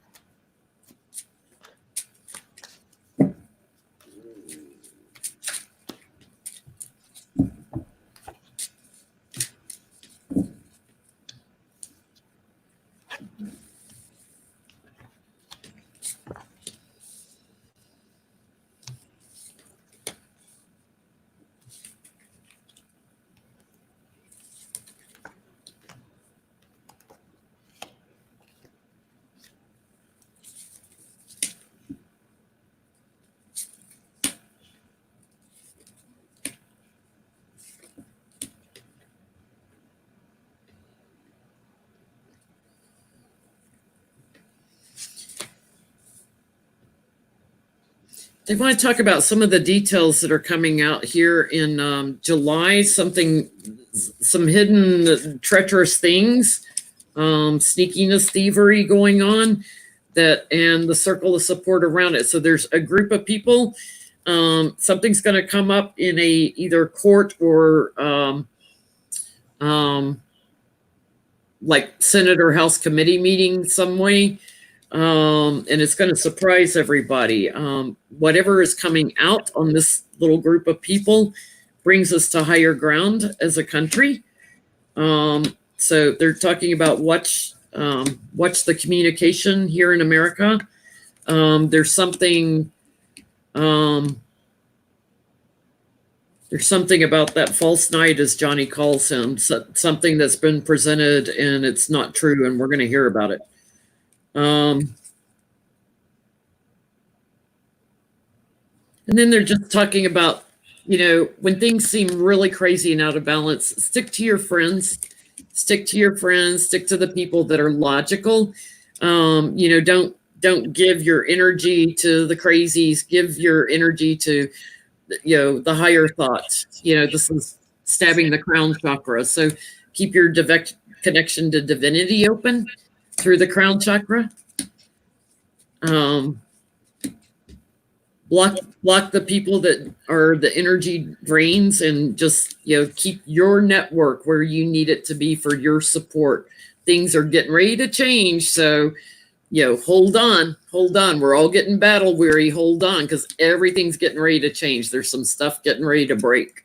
Speaker 2: They want to talk about some of the details that are coming out here in July, some hidden treacherous things, sneakiness, thievery going on, and the circle of support around it. So there's a group of people, something's going to come up in either court or like Senate or House committee meeting some way. And it's going to surprise everybody. Whatever is coming out on this little group of people brings us to higher ground as a country. So they're talking about watch the communication here in America. There's something about that false knight, as Johnny calls him, something that's been presented and it's not true, and we're going to hear about it. And then they're just talking about, when things seem really crazy and out of balance, stick to your friends, stick to the people that are logical. Don't give your energy to the crazies, give your energy to, the higher thoughts. This is stabbing the crown chakra. So keep your direct connection to divinity open through the crown chakra. Block the people that are the energy drains, and just keep your network where you need it to be for your support. Things are getting ready to change, so hold on. We're all getting battle weary. Hold on, because everything's getting ready to change. There's some stuff getting ready to break.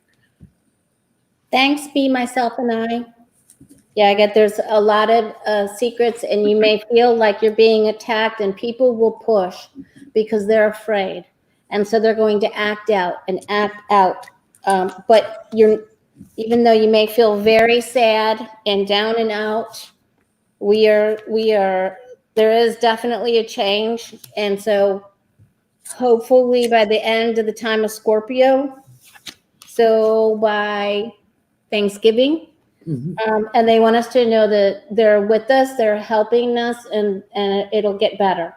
Speaker 1: Thanks, Be Myself and I. Yeah, I get there's a lot of secrets, and you may feel like you're being attacked, and people will push because they're afraid. And so they're going to act out. But even though you may feel very sad and down and out, there is definitely a change. And so hopefully by the end of the time of Scorpio, so by Thanksgiving, and they want us to know that they're with us, they're helping us, and it'll get better.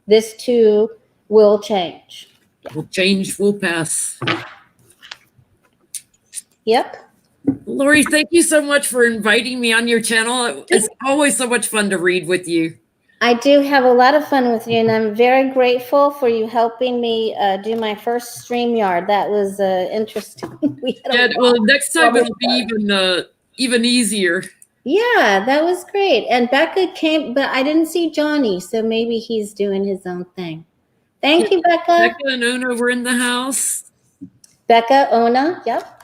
Speaker 1: This too will change.
Speaker 2: Will change, will pass.
Speaker 1: Yep.
Speaker 2: Lori, thank you so much for inviting me on your channel. It's always so much fun to read with you.
Speaker 1: I do have a lot of fun with you, and I'm very grateful for you helping me do my first StreamYard. That was interesting.
Speaker 2: Well, next time it'll be even easier.
Speaker 1: Yeah, that was great. And Becca came, but I didn't see Johnny, so maybe he's doing his own thing. Thank you, Becca.
Speaker 2: Becca and Ona were in the house.
Speaker 1: Becca, Ona, yep.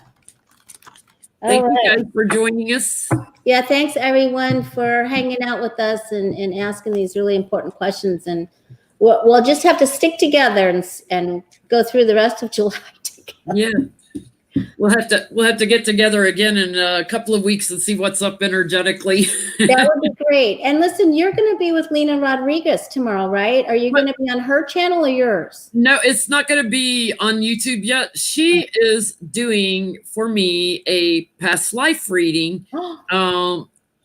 Speaker 2: Thank you guys for joining us.
Speaker 1: Yeah, thanks everyone for hanging out with us and asking these really important questions. And we'll just have to stick together and go through the rest of July together.
Speaker 2: Yeah. We'll have to get together again in a couple of weeks and see what's up energetically.
Speaker 1: That would be great. great. And listen, you're going to be with Lena Rodriguez tomorrow, right? Are you going to be on her channel or yours?
Speaker 2: No, it's not going to be on YouTube yet. She is doing for me a past life reading.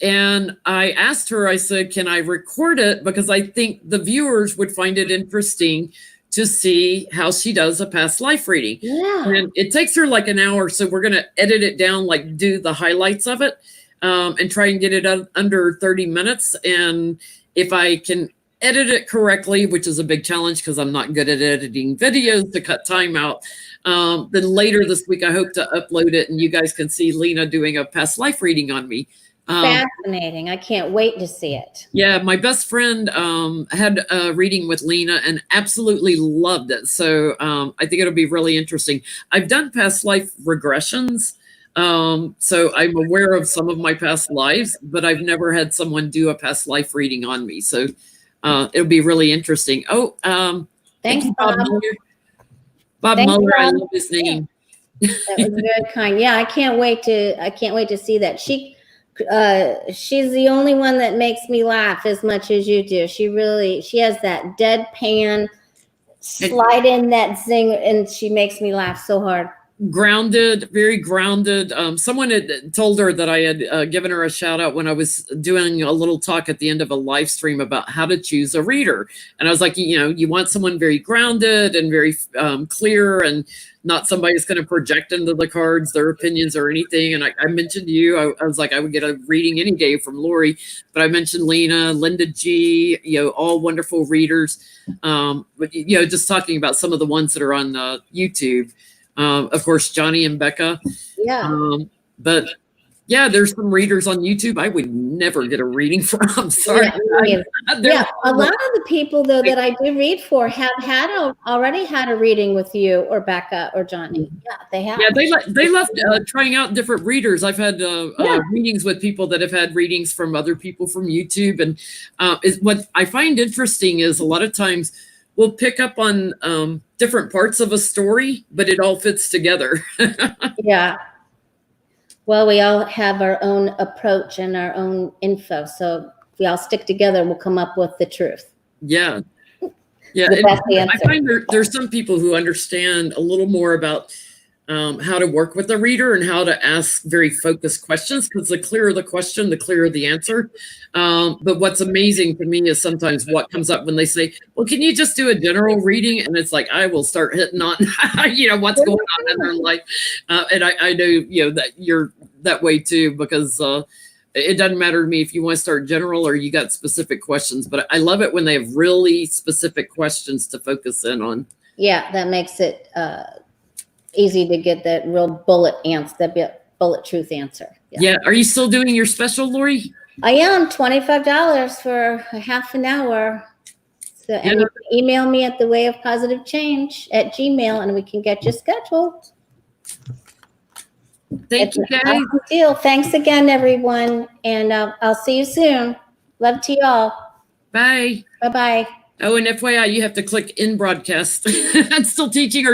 Speaker 2: And I asked her, I said, can I record it? Because I think the viewers would find it interesting to see how she does a past life reading.
Speaker 1: Yeah.
Speaker 2: And it takes her like an hour. So we're going to edit it down, like do the highlights of it, and try and get it under 30 minutes. And if I can edit it correctly, which is a big challenge because I'm not good at editing videos to cut time out, then later this week, I hope to upload it and you guys can see Lena doing a past life reading on me.
Speaker 1: Fascinating. I can't wait to see it.
Speaker 2: Yeah, my best friend had a reading with Lena and absolutely loved it. So I think it'll be really interesting. I've done past life regressions. So I'm aware of some of my past lives, but I've never had someone do a past life reading on me. So it'll be really interesting. Oh,
Speaker 1: thanks,
Speaker 2: thank you,
Speaker 1: Bob.
Speaker 2: Bob
Speaker 1: Thanks,
Speaker 2: Muller, I
Speaker 1: Bob.
Speaker 2: love his name.
Speaker 1: That was very kind. Yeah, I can't wait to see that. She's the only one that makes me laugh as much as you do. She has that deadpan, slide in that zing, and she makes me laugh so hard.
Speaker 2: Grounded, very grounded. Someone had told her that I had given her a shout out when I was doing a little talk at the end of a live stream about how to choose a reader. And I was like, you want someone very grounded and very clear and not somebody who's going to project into the cards their opinions or anything. And I mentioned to you, I was like, I would get a reading any day from Lori, but I mentioned Lena, Linda G, all wonderful readers. But, just talking about some of the ones that are on YouTube. Of course, Johnny and Becca.
Speaker 1: Yeah.
Speaker 2: But yeah, there's some readers on YouTube I would never get a reading from. Sorry.
Speaker 1: Yeah, a lot of the people though that I do read for have already had a reading with you or Becca or Johnny. Yeah, they have.
Speaker 2: Yeah, they left trying out different readers. I've had readings with people that have had readings from other people from YouTube, and what I find interesting is a lot of times we'll pick up on different parts of a story, but it all fits together.
Speaker 1: Yeah. Well, we all have our own approach and our own info. So if we all stick together, we'll come up with the truth.
Speaker 2: Yeah. Yeah. I find there's some people who understand a little more about how to work with a reader and how to ask very focused questions, because the clearer the question, the clearer the answer. But what's amazing to me is sometimes what comes up when they say, well, can you just do a general reading? And it's like, I will start hitting on, what's going on in their life. And I know, that you're that way too, because it doesn't matter to me if you want to start general or you got specific questions, but I love it when they have really specific questions to focus in on. Yeah,
Speaker 1: that makes it easy to get that real bullet truth answer.
Speaker 2: Yeah. Are you still doing your special, Lori?
Speaker 1: I am. $25 for a half an hour. So, and you can email me at thewayofpositivechange@gmail.com and we can get you scheduled.
Speaker 2: Thank you, guys.
Speaker 1: Awesome deal. Thanks again, everyone. And I'll see you soon. Love to y'all.
Speaker 2: Bye.
Speaker 1: Bye-bye.
Speaker 2: Oh, and FYI, you have to click in broadcast. I'm still teaching her